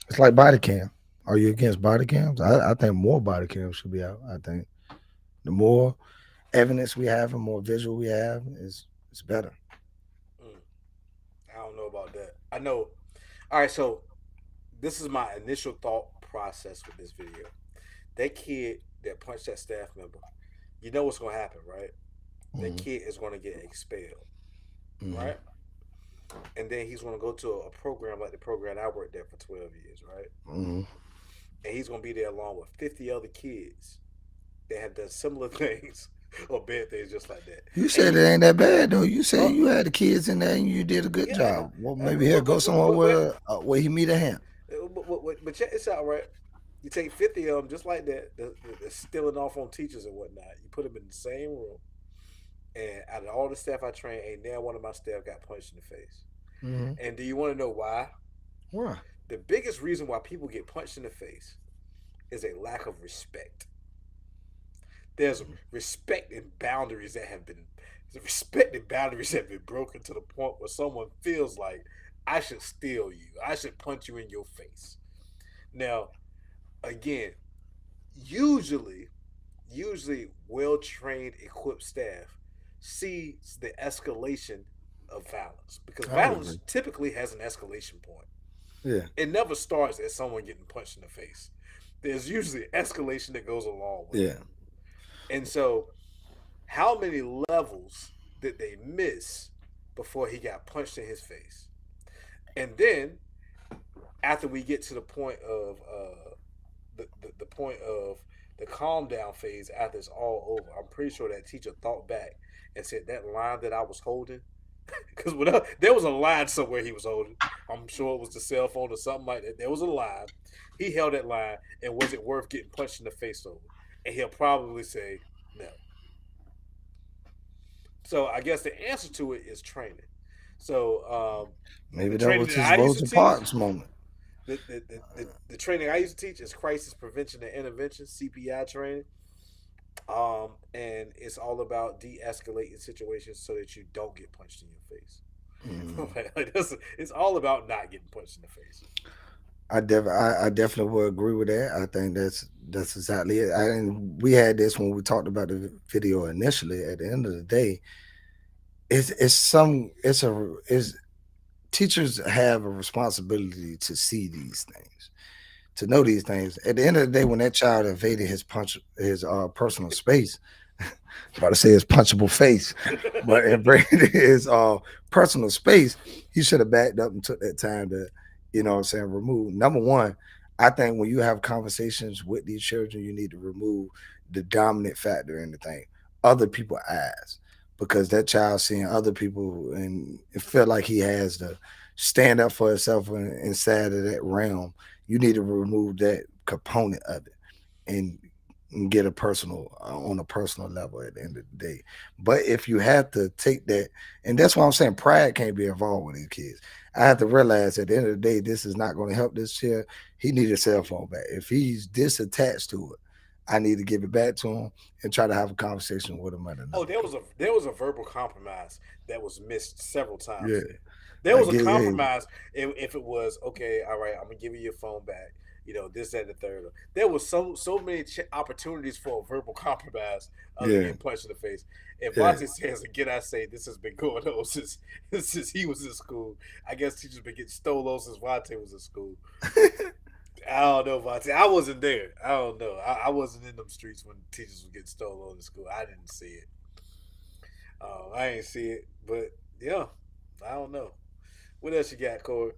it's like body cam. Are you against body cams? I think more body cams should be out. I think the more evidence we have and more visual we have is better. I don't know about that. I know. All right, so this is my initial thought process with this video. That kid that punched that staff member, you know what's going to happen, right? That kid is going to get expelled, right? And then he's going to go to a program like the program I worked at for 12 years, right? And he's going to be there along with 50 other kids that have done similar things or bad things just like that. You said it ain't that bad though. You said you had the kids in there and you did a good job. Well, maybe he'll go somewhere where he meet a hand. But check this out, right? You take 50 of them just like that, they're stealing off on teachers and whatnot. You put them in the same room, and out of all the staff I trained, ain't now one of my staff got punched in the face. And do you want to know why? Why? The biggest reason why people get punched in the face is a lack of respect. There's respect and boundaries that have been broken to the point where someone feels like I should steal you, I should punch you in your face. Now, again, usually well-trained, equipped staff sees the escalation of violence because violence typically has an escalation point. Yeah. It never starts as someone getting punched in the face. There's usually escalation that goes along with it. And so, how many levels did they miss before he got punched in his face? And then, after we get to the point of the point of the calm down phase, after it's all over, I'm pretty sure that teacher thought back and said that line that I was holding, because there was a line somewhere he was holding. I'm sure it was the cell phone or something like that. There was a line. He held that line, and was it worth getting punched in the face over? And he'll probably say no. So I guess the answer to it is training. So maybe that was his Rosa Parks moment. The training I used to teach is crisis prevention and intervention, CPI training. And it's all about de-escalating situations so that you don't get punched in your face. It's all about not getting punched in the face. I definitely would agree with that. I think that's exactly it. And we had this when we talked about the video initially. At the end of the day, teachers have a responsibility to see these things, to know these things. At the end of the day, when that child invaded his personal space, I'm about to say his punchable face, but invaded his personal space, he should have backed up and took that time to, remove. Number one, I think when you have conversations with these children, you need to remove the dominant factor in the thing, other people's eyes, because that child seeing other people and it feel like he has to stand up for himself inside of that realm. You need to remove that component of it and get a personal on a personal level at the end of the day. But if you have to take that, and that's why I'm saying pride can't be involved with these kids. I have to realize at the end of the day, this is not going to help this kid. He needs a cell phone back. If he's disattached to it, I need to give it back to him and try to have a conversation with him. There was a verbal compromise that was missed several times. Yeah. There was a compromise if it was, okay, all right, I'm gonna give you your phone back. this, that, and the third. There was so many opportunities for a verbal compromise other than Yeah, getting punched in the face. And yeah. Vontae says, again, I say this has been going on since he was in school. I guess teachers been getting stolen since Vontae was in school. I don't know, Vontae. I wasn't there. I don't know. I wasn't in them streets when teachers were getting stolen in school. I didn't see it. I ain't see it, but yeah, I don't know. What else you got, Corey?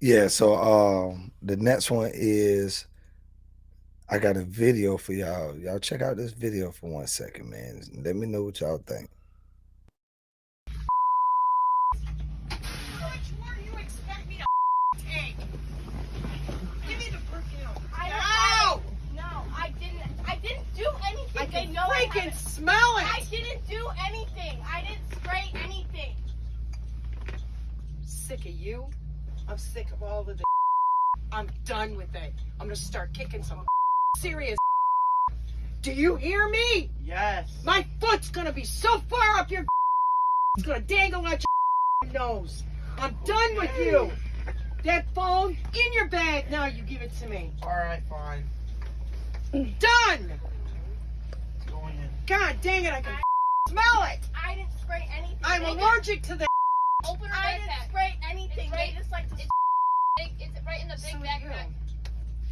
Yeah, so the next one is I got a video for y'all. Y'all check out this video for 1 second, man. Let me know what y'all think. How much more do you expect me to take? Give me the perfume. No, I didn't. I didn't do anything. I can they know I freaking haven't. smell it. I didn't do anything. I didn't spray anything. Sick of you. I'm sick of all of the. I'm done with it. I'm gonna start kicking some serious. Do you hear me? Yes. My foot's gonna be so far up your. It's gonna dangle out your nose. I'm done with you. That phone in your bag now. You give it to me. All right, fine. Done. It's going in. God dang it! I can smell it. I didn't spray anything. I'm allergic to the. Open her I didn't spray anything. They just like to. It's right in the big backpack.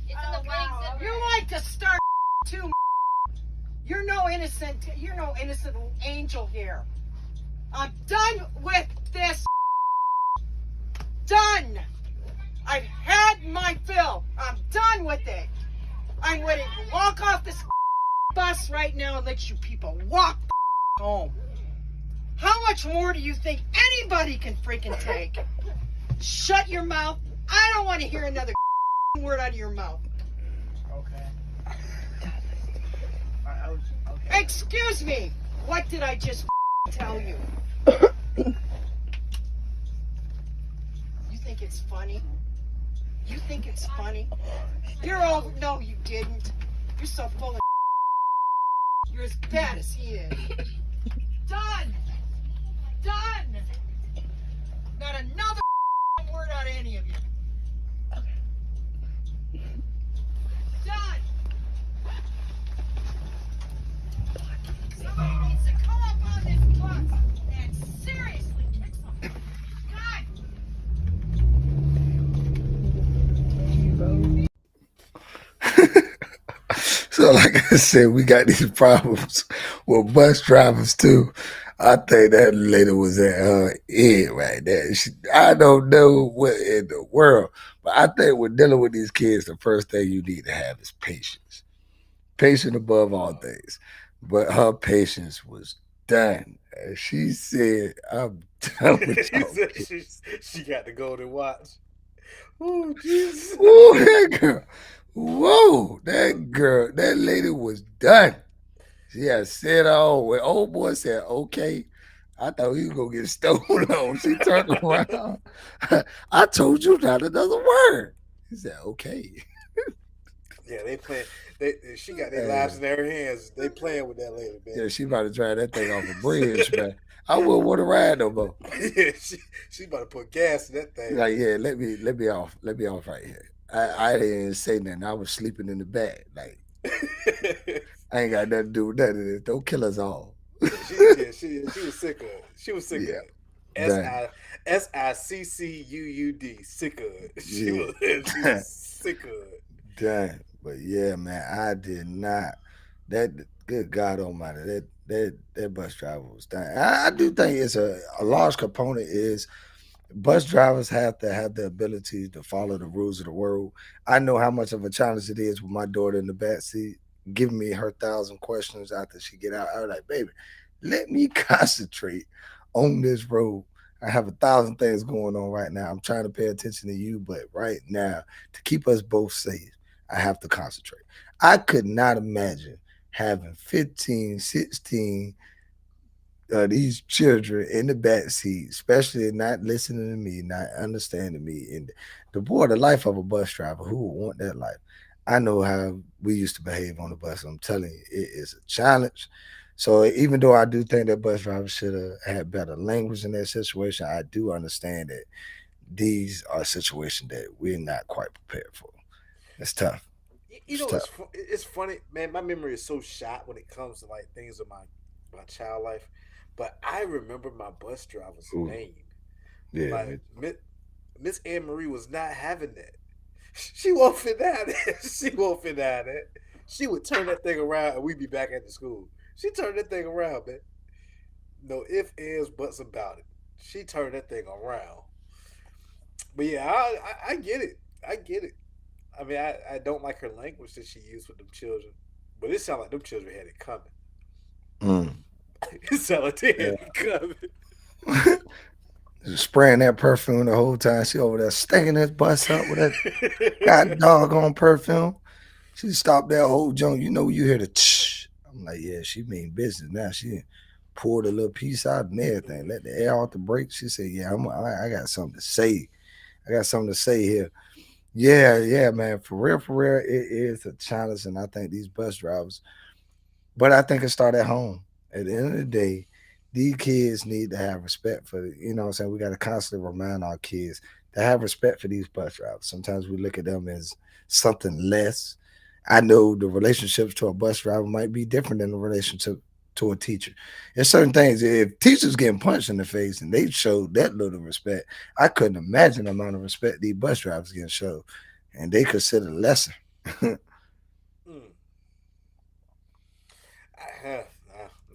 It's in the big zipper. You like to start too. You're no innocent angel here. I'm done with this. Done. I've had my fill. I'm done with it. I'm ready to walk off this bus right now and let you people walk home. How much more do you think anybody can freaking take? Shut your mouth. I don't want to hear another word out of your mouth. Okay. I was okay. Excuse me. What did I just tell you? You think it's funny? You think it's funny? You're all. No, you didn't. You're so full of. You're as bad as he is. Done. Done. Not another word out of any of you. Done. Somebody needs to come up on this bus and seriously kick some. So, like I said, we got these problems with bus drivers too. I think that lady was at her end right there. I don't know what in the world, but I think when dealing with these kids, the first thing you need to have is patience. Patience above all things. But her patience was done. And she said, I'm done with She y'all said kids. she got the golden watch. Oh, Jesus. Whoa, that girl. Whoa, that girl, that lady was done. She had said all. When old boy said, okay, I thought he was going to get stolen on. She turned around. I told you not another word. He said, okay. Yeah, they playing. She got their lives in their hands. They playing with that lady, man. Yeah, she about to drive that thing off a bridge, man. I wouldn't want to ride no more. Yeah, she about to put gas in that thing. Like, yeah, let me off. Let me off right here. I didn't say nothing. I was sleeping in the back. Like, I ain't got nothing to do with none of this. Don't kill us all. she was sick of it. She was sick Yeah. of it. SICCUUD, sick of it. She was sick of it. Done. But yeah, man, I did not. That good God Almighty, that bus driver was done. I do think it's a large component is bus drivers have to have the ability to follow the rules of the road. I know how much of a challenge it is with my daughter in the back seat, giving me her 1,000 questions after she get out. I was like, baby, let me concentrate on this road. I have 1,000 things going on right now. I'm trying to pay attention to you, but right now, to keep us both safe, I have to concentrate. I could not imagine having 15, 16 these children in the back seat, especially not listening to me, not understanding me. And the life of a bus driver, who would want that life? I know how we used to behave on the bus. I'm telling you, it is a challenge. So even though I do think that bus drivers should have had better language in that situation, I do understand that these are situations that we're not quite prepared for. It's tough. You It's know, tough. it's funny, man. My memory is so shot when it comes to like things of my child life, but I remember my bus driver's Ooh, name. yeah. Like Miss Anne Marie was not having that. She won't fit down there. She won't fit down there. She would turn that thing around and we'd be back at the school. She turned that thing around, man. No ifs, ands, buts about it. She turned that thing around. But yeah, I get it. I get it. I mean, I don't like her language that she used with them children, but it sounded like them children had it coming. Mm. It sounded like they had Yeah. it coming. Spraying that perfume the whole time. She over there stinking this bus up with that god doggone perfume. She stopped that whole joint. You know, you hear the tsh. I'm like, yeah, she mean business now. She pulled a little piece out and everything. Let the air out the brake. She said, yeah, I got something to say. I got something to say here. Yeah, man. For real, it is a challenge. And I think these bus drivers, but I think it started at home. At the end of the day, these kids need to have respect for, what I'm saying? We got to constantly remind our kids to have respect for these bus drivers. Sometimes we look at them as something less. I know the relationships to a bus driver might be different than the relationship to a teacher. There's certain things, if teachers getting punched in the face and they showed that little respect, I couldn't imagine the amount of respect these bus drivers getting showed. And they consider lesser. Mm. I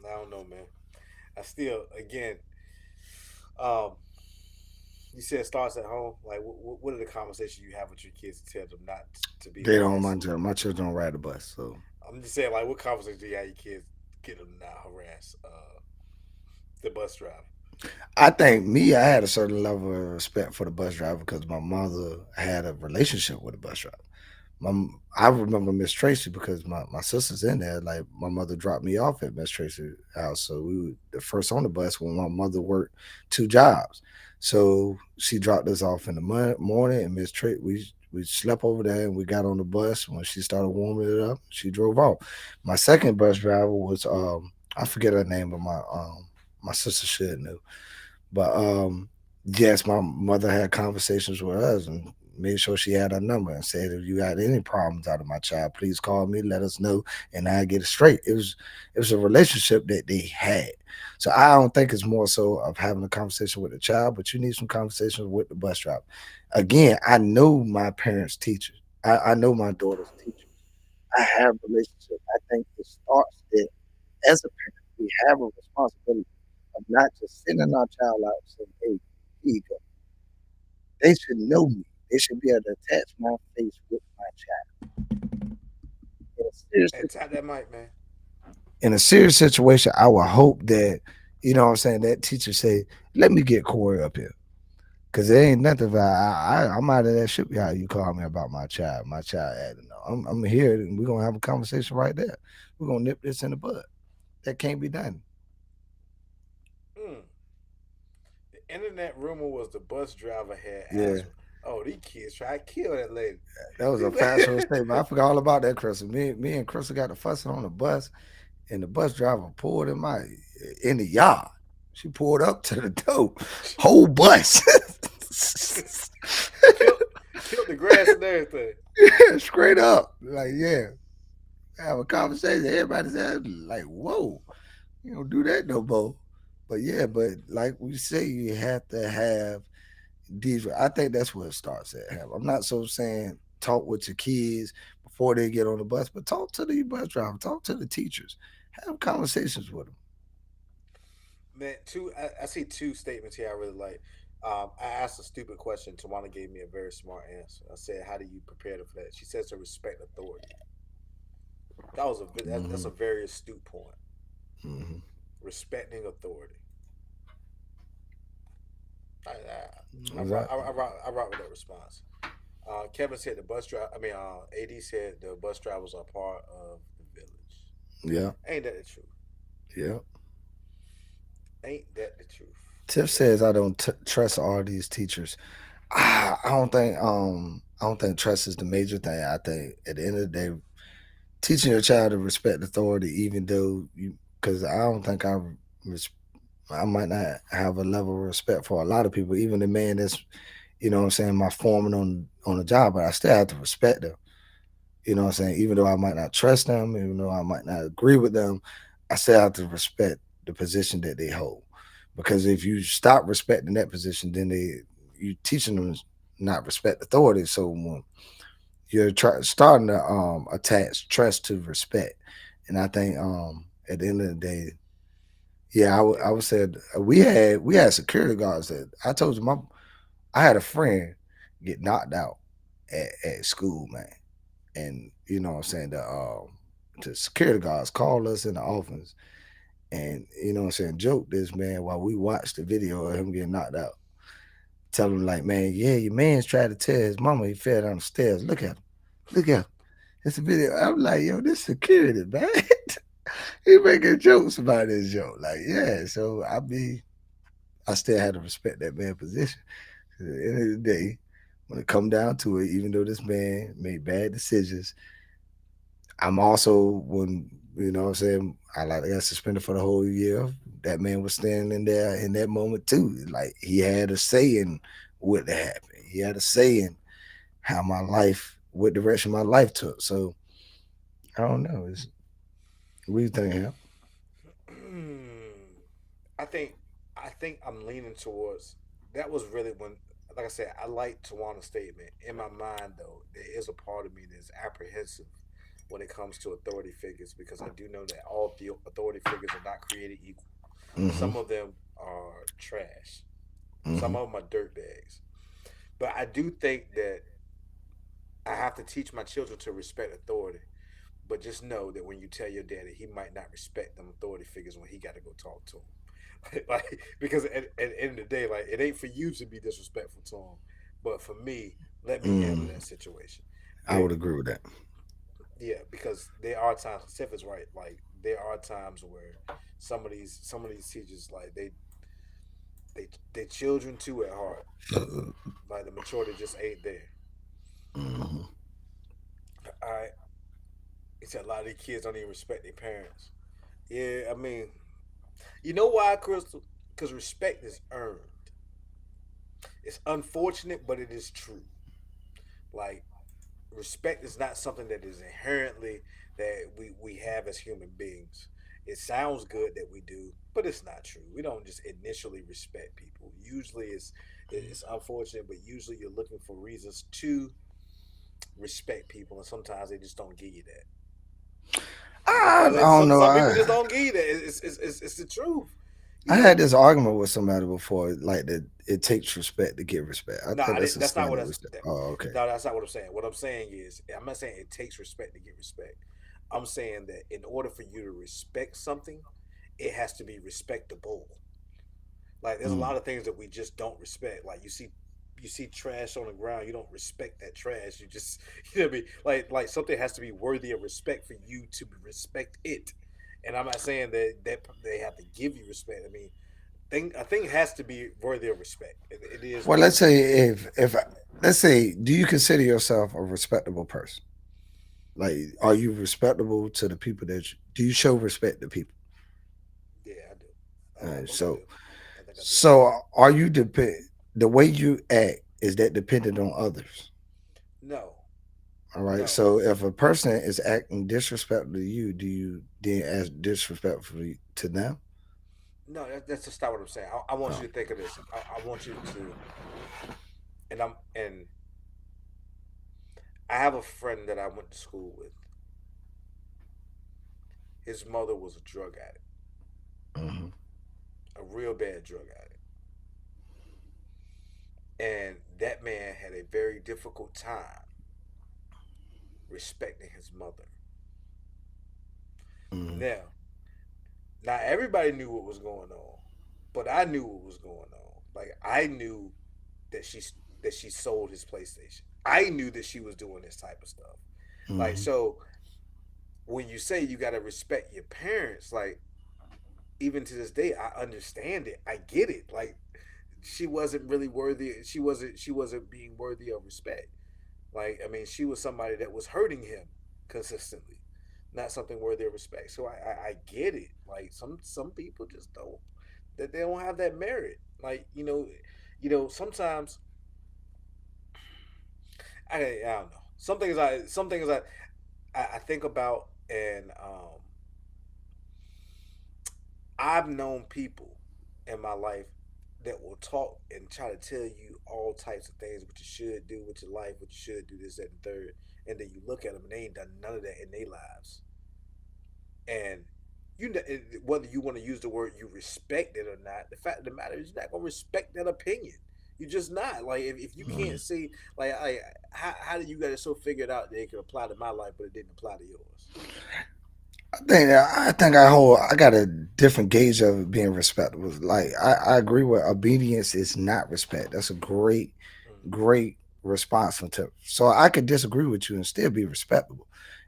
don't know, man. I still, again, um, you said it starts at home. Like, what are the conversations you have with your kids to tell them not to be They don't harassed? mind my children don't ride the bus. So I'm just saying, like, what conversations do you have your kids get them to not harass the bus driver? I think I had a certain level of respect for the bus driver because my mother had a relationship with the bus driver. I remember Miss Tracy because my sister's in there. Like my mother dropped me off at Miss Tracy's house, so we were the first on the bus when my mother worked two jobs. So she dropped us off in the morning, and Miss Tracy we slept over there and we got on the bus. When she started warming it up, she drove off. My second bus driver was I forget her name, but my sister should know. But yes, my mother had conversations with us and made sure she had her number and said, if you got any problems out of my child, please call me, let us know, and I get it straight. It was a relationship that they had. So I don't think it's more so of having a conversation with the child, but you need some conversations with the bus driver. Again, I know my parents' teachers. I know my daughter's teachers. I have a relationship. I think it starts that as a parent, we have a responsibility of not just sending our child out and saying, hey, here you go. They should know me. They should be able to attach my face with my child. In a serious, Hey, tap that mic, man. in a serious situation, I would hope that, that teacher say, let me get Corey up here. Cause there ain't nothing about I'm out of that shipyard. You call me about my child. My child acting. I'm here and we're gonna have a conversation right there. We're gonna nip this in the bud. That can't be done. Mm. The internet rumor was the bus driver had Yeah. asthma. Oh, these kids try to kill that lady. That was a factual statement. I forgot all about that, Crystal. Me and Crystal got to fussing on the bus, and the bus driver pulled in the yard. She pulled up to the door, whole bus. Killed the grass and everything. Straight up. Like, yeah. Have a conversation. Everybody said, like, whoa, you don't do that no more. But yeah, but like we say, you have to have these. I think that's where it starts at. I'm not so saying talk with your kids before they get on the bus, but talk to the bus driver, talk to the teachers, have conversations with them. Man, I see two statements here I really like. I asked a stupid question. Tawana gave me a very smart answer. I said, "How do you prepare for that?" She says to respect authority. That's a very astute point. Mm-hmm. Respecting authority. I Exactly. rock with that response. Kevin said the bus driver. AD said the bus drivers are part of the village. Yeah, Ain't that the truth? yeah. Ain't that the truth? Tiff says I don't trust all these teachers. I don't think trust is the major thing. I think at the end of the day, teaching your child to respect authority, even though because I don't think I might not have a level of respect for a lot of people, even the man that's, my foreman on the job, but I still have to respect them. You know what I'm saying? Even though I might not trust them, even though I might not agree with them, I still have to respect the position that they hold. Because if you stop respecting that position, then you teaching them to not respect authority. So when you're starting to attach trust to respect, and I think at the end of the day, yeah, I would say we had security guards that I told you I had a friend get knocked out at school, man. And you know what I'm saying, the security guards called us in the office and you know what I'm saying, joke this man while we watched the video of him getting knocked out. Tell him like, man, yeah, your man's tried to tell his mama he fell down the stairs. Look at him. Look at him. It's a video. I'm like, yo, this security, man. He making jokes about this joke. Like, yeah. So I still had to respect that man's position. At the end of the day, when it come down to it, even though this man made bad decisions, I'm also when you know what I'm saying, I got suspended for the whole year. That man was standing there in that moment too. Like he had a say in what happened. He had a say in how my life, what direction my life took. So I don't know. What do you think, Hal? I think I'm leaning towards that was really when, like I said, I like Tawana's statement. In my mind though, there is a part of me that's apprehensive when it comes to authority figures because I do know that all the authority figures are not created equal. Mm-hmm. Some of them are trash. Mm-hmm. Some of them are dirt bags. But I do think that I have to teach my children to respect authority. But just know that when you tell your daddy, he might not respect them authority figures when he got to go talk to him. Like because at the end of the day, like it ain't for you to be disrespectful to him, but for me, let me handle that situation. I would agree with that. Yeah, because there are times Tiff is right. Like there are times where some of these teachers like they children too at heart. Like the maturity just ain't there. Mm-hmm. I He said a lot of these kids don't even respect their parents. Yeah, I mean, you know why, Crystal? Because respect is earned. It's unfortunate, but it is true. Like respect is not something that is inherently that we have as human beings. It sounds good that we do, but it's not true. We don't just initially respect people. Usually it's unfortunate, but usually you're looking for reasons to respect people, and sometimes they just don't give you that. I don't know. Some people just don't give you that. It's the truth. I had this argument with somebody before, like that it takes respect to get respect. I No, think that's that's not what standard respect. Oh, okay. no, that's not what I'm saying. What I'm saying is, I'm not saying it takes respect to get respect. I'm saying that in order for you to respect something, it has to be respectable. Like there's a Mm. lot of things that we just don't respect. Like you see trash on the ground, you don't respect that trash. You just you know what I mean? Like something has to be worthy of respect for you to respect it. And I'm not saying that they have to give you respect. I mean, a thing has to be worthy of respect. It is Well, what it let's say is. if let's say, do you consider yourself a respectable person? Like, are you respectable to the people do you show respect to people? Yeah, I do. All I right, think I so do. I think I do. are you the way you act is that dependent on others? No, All right. no, So if a person is acting disrespectful to you, do you then act disrespectfully to them? no. That's just not what I'm saying. I want Oh. you to think of this. I want you to, and I have a friend that I went to school with. His mother was a drug addict, Hmm. a real bad drug addict, and that man had a very difficult time respecting his mother. Hmm. Now, not everybody knew what was going on, but I knew what was going on. Like I knew that she sold his PlayStation. I knew that she was doing this type of stuff. Like Hmm. so, when you say you got to respect your parents, like even to this day, I understand it. I get it. Like she wasn't really worthy. She wasn't being worthy of respect. Like I mean, she was somebody that was hurting him consistently, not something worthy of respect. So I get it. Like some people just don't that they don't have that merit. Like sometimes I don't know. Some things I I think about, and I've known people in my life that will talk and try to tell you all types of things what you should do with your life, what you should do this, that, and third, and then you look at them and they ain't done none of that in their lives. And whether you want to use the word you respect it or not, the fact of the matter is you're not gonna respect that opinion. You're just not. Like if you can't see like how do you got it so figured out that it can apply to my life but it didn't apply to yours? I got a different gauge of it being respectable. Like I agree with obedience is not respect. That's a great response from Tip. So I could disagree with you and still be respectable.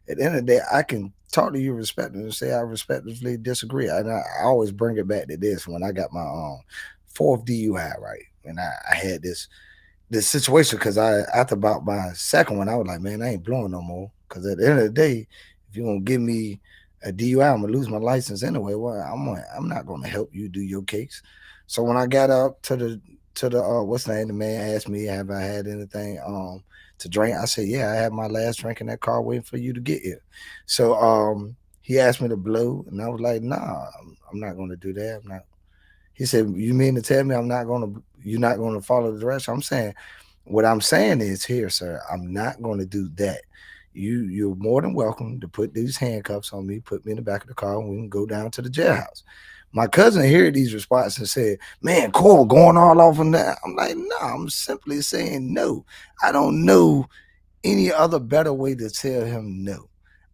At the end of the day, I can talk to you respectfully and say I respectfully disagree. And I always bring it back to this when I got my fourth DUI, right? And I had this situation because I after about my second one, I was like, man, I ain't blowing no more. Because at the end of the day, if you're gonna give me a DUI, I'm gonna lose my license anyway. Well, I'm not gonna help you do your case. So when I got up to the what's the name, the man asked me, have I had anything to drink? I said, yeah, I had my last drink in that car waiting for you to get here. So he asked me to blow, and I was like, nah, I'm not gonna do that. I'm not. He said, you mean to tell me you're not gonna follow the direction? I'm saying, what I'm saying is here, sir, I'm not gonna do that. You're more than welcome to put these handcuffs on me, put me in the back of the car, and we can go down to the jailhouse. My cousin heard these responses and said, man, Cole going all off on that. I'm like, no, I'm simply saying no. I don't know any other better way to tell him no.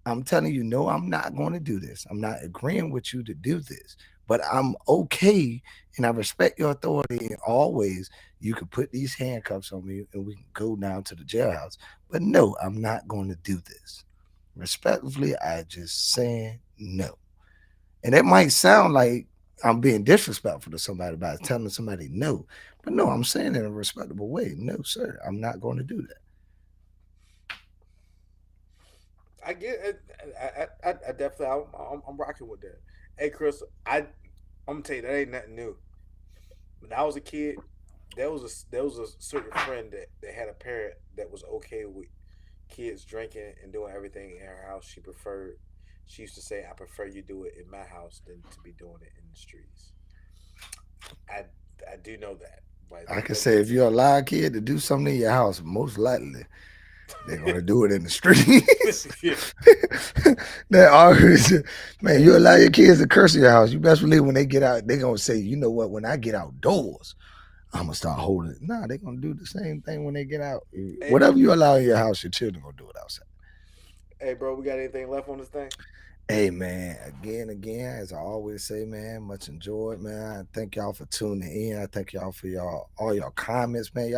I'm telling you, no, I'm not going to do this. I'm not agreeing with you to do this, but I'm okay and I respect your authority. And always, you can put these handcuffs on me and we can go down to the jailhouse. But no, I'm not going to do this. Respectfully, I just saying no. And it might sound like I'm being disrespectful to somebody by telling somebody no, but no, I'm saying it in a respectable way. No, sir, I'm not going to do that. I get it. I definitely I'm rocking with that. Hey Chris, I'm gonna tell you that ain't nothing new. When I was a kid, there was a certain friend that had a parent that was okay with kids drinking and doing everything in her house. She used to say, I prefer you do it in my house than to be doing it in the streets. I I do know that. Like I can say if you're a live kid to do something in your house, most likely they're gonna do it in the streets. yeah. They always, man, you allow your kids to curse in your house. You best believe when they get out, they're gonna say, you know what, when I get outdoors, I'm gonna start holding it. Nah, they're gonna do the same thing when they get out. Hey, Whatever you allow in your house, your children gonna do it outside. hey, bro, we got anything left on this thing? Hey man, again, as I always say, man, much enjoyed, man. Thank y'all for tuning in. I thank y'all for all your comments, man.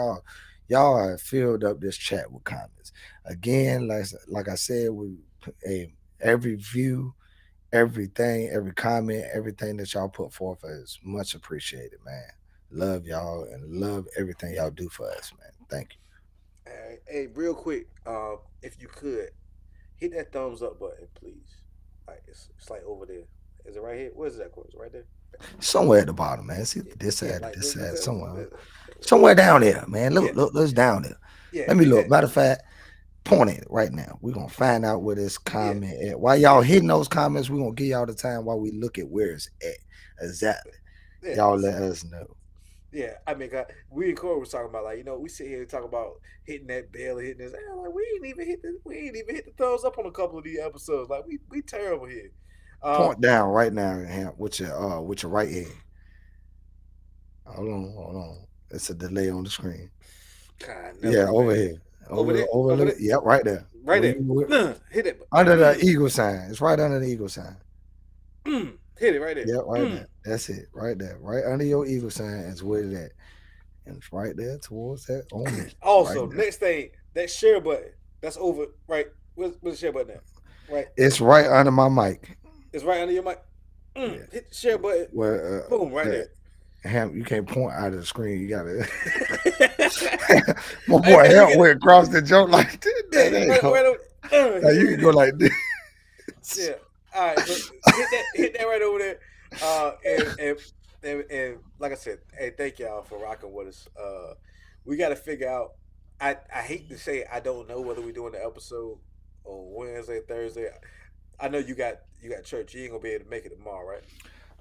Y'all have filled up this chat with comments. Again, like I said, every view, everything, every comment, everything that y'all put forth is much appreciated, man. Love y'all and love everything y'all do for us, man. Thank you. Hey, real quick, if you could hit that thumbs up button, please. Like it's like over there. Is it right here? Where's that? Is it right there? Somewhere at the bottom, man. See this Yeah, side, like this side, this. somewhere down there, man. Yeah, Look down there. yeah. Let me Hit look. that. Matter of fact, point at it right now. We're gonna find out where this Yeah, comment at. While y'all hitting those comments, we're gonna give y'all the time while we look at where it's at. Exactly. yeah. Y'all let us know. Yeah, I mean, we and Corey was talking about like we sit here and talk about hitting that bell and hitting this. Like we ain't even hit the thumbs up on a couple of these episodes. Like we terrible here. Point down right now, Ham, with your right hand. Hold on. It's a delay on the screen. God, Yeah, never, over man. here. Over there, Over over there. there, Yep, right there. right Where there. Hit it. under the eagle sign. It's right under the eagle sign. Hit it right there. Yep, right there. That's it. Right there. Right under your eagle sign is where it's at. And it's right there towards that only. Also, Right there. next thing, that share button. That's over. Right. Where's the share button at? Right. It's right under my mic. It's right under your mic. Yeah. Hit the share button. Where Boom, right there. Ham, you can't point out of the screen. You gotta. My Hey, boy man, Ham went across the joke like that. Yeah, There you right, go. right over. Now you can go like this. Yeah. All right. So hit that right over there. And like I said, hey, thank y'all for rocking with us. We got to figure out. I hate to say I don't know whether we're doing the episode Wednesday, Thursday. I know you got church. You ain't gonna be able to make it tomorrow, right?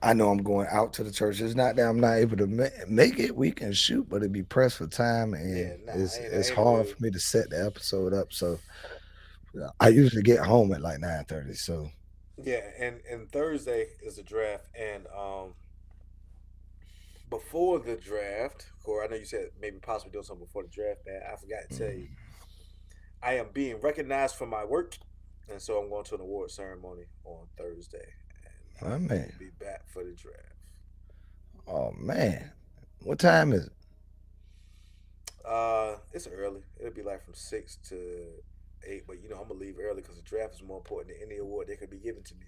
I know I'm going out to the church. It's not that I'm not able to make it. We can shoot, but it'd be pressed for time, and Yeah, nah, it's ain't no hard way. for me to set the episode up. So I usually get home at like 9:30. So Yeah, and Thursday is the draft, and before the draft, Corey, I know you said maybe possibly doing something before the draft, man. I forgot to tell you, I am being recognized for my work, and so I'm going to an award ceremony on Thursday, and oh man, be back for the draft. oh man, what time is it? It's early. It'll be like from 6 to 8, but I'm gonna leave early because the draft is more important than any award that could be given to me.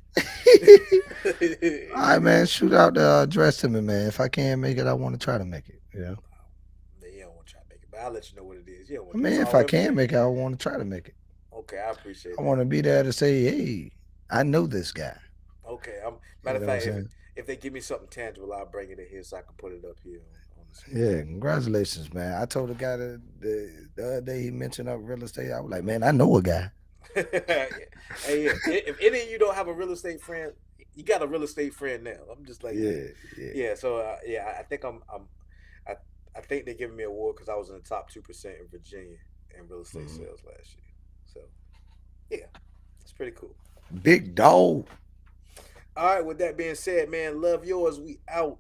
All right, man, shoot out the address to me, man. If I can't make it, I want to try to make it. Man, you don't want to try to make it, but I'll let you know what it is. You don't I want mean, if I can make it, I want to try to make it. Okay, I appreciate I it. want to be there to say, hey, I know this guy. Okay, You matter know of what I'm fact, saying? if they give me something tangible, I'll bring it in here so I can put it up here on the screen. Yeah, congratulations, man. I told the guy that the other day he mentioned up real estate. I was like, man, I know a guy. Hey, if any of you don't have a real estate friend, you got a real estate friend now. I'm just like, Yeah. So I think I think they're giving me an award because I was in the top 2% in Virginia in real estate sales last year. So yeah, it's pretty cool. Big dog. All right, with that being said, man, love yours. We out.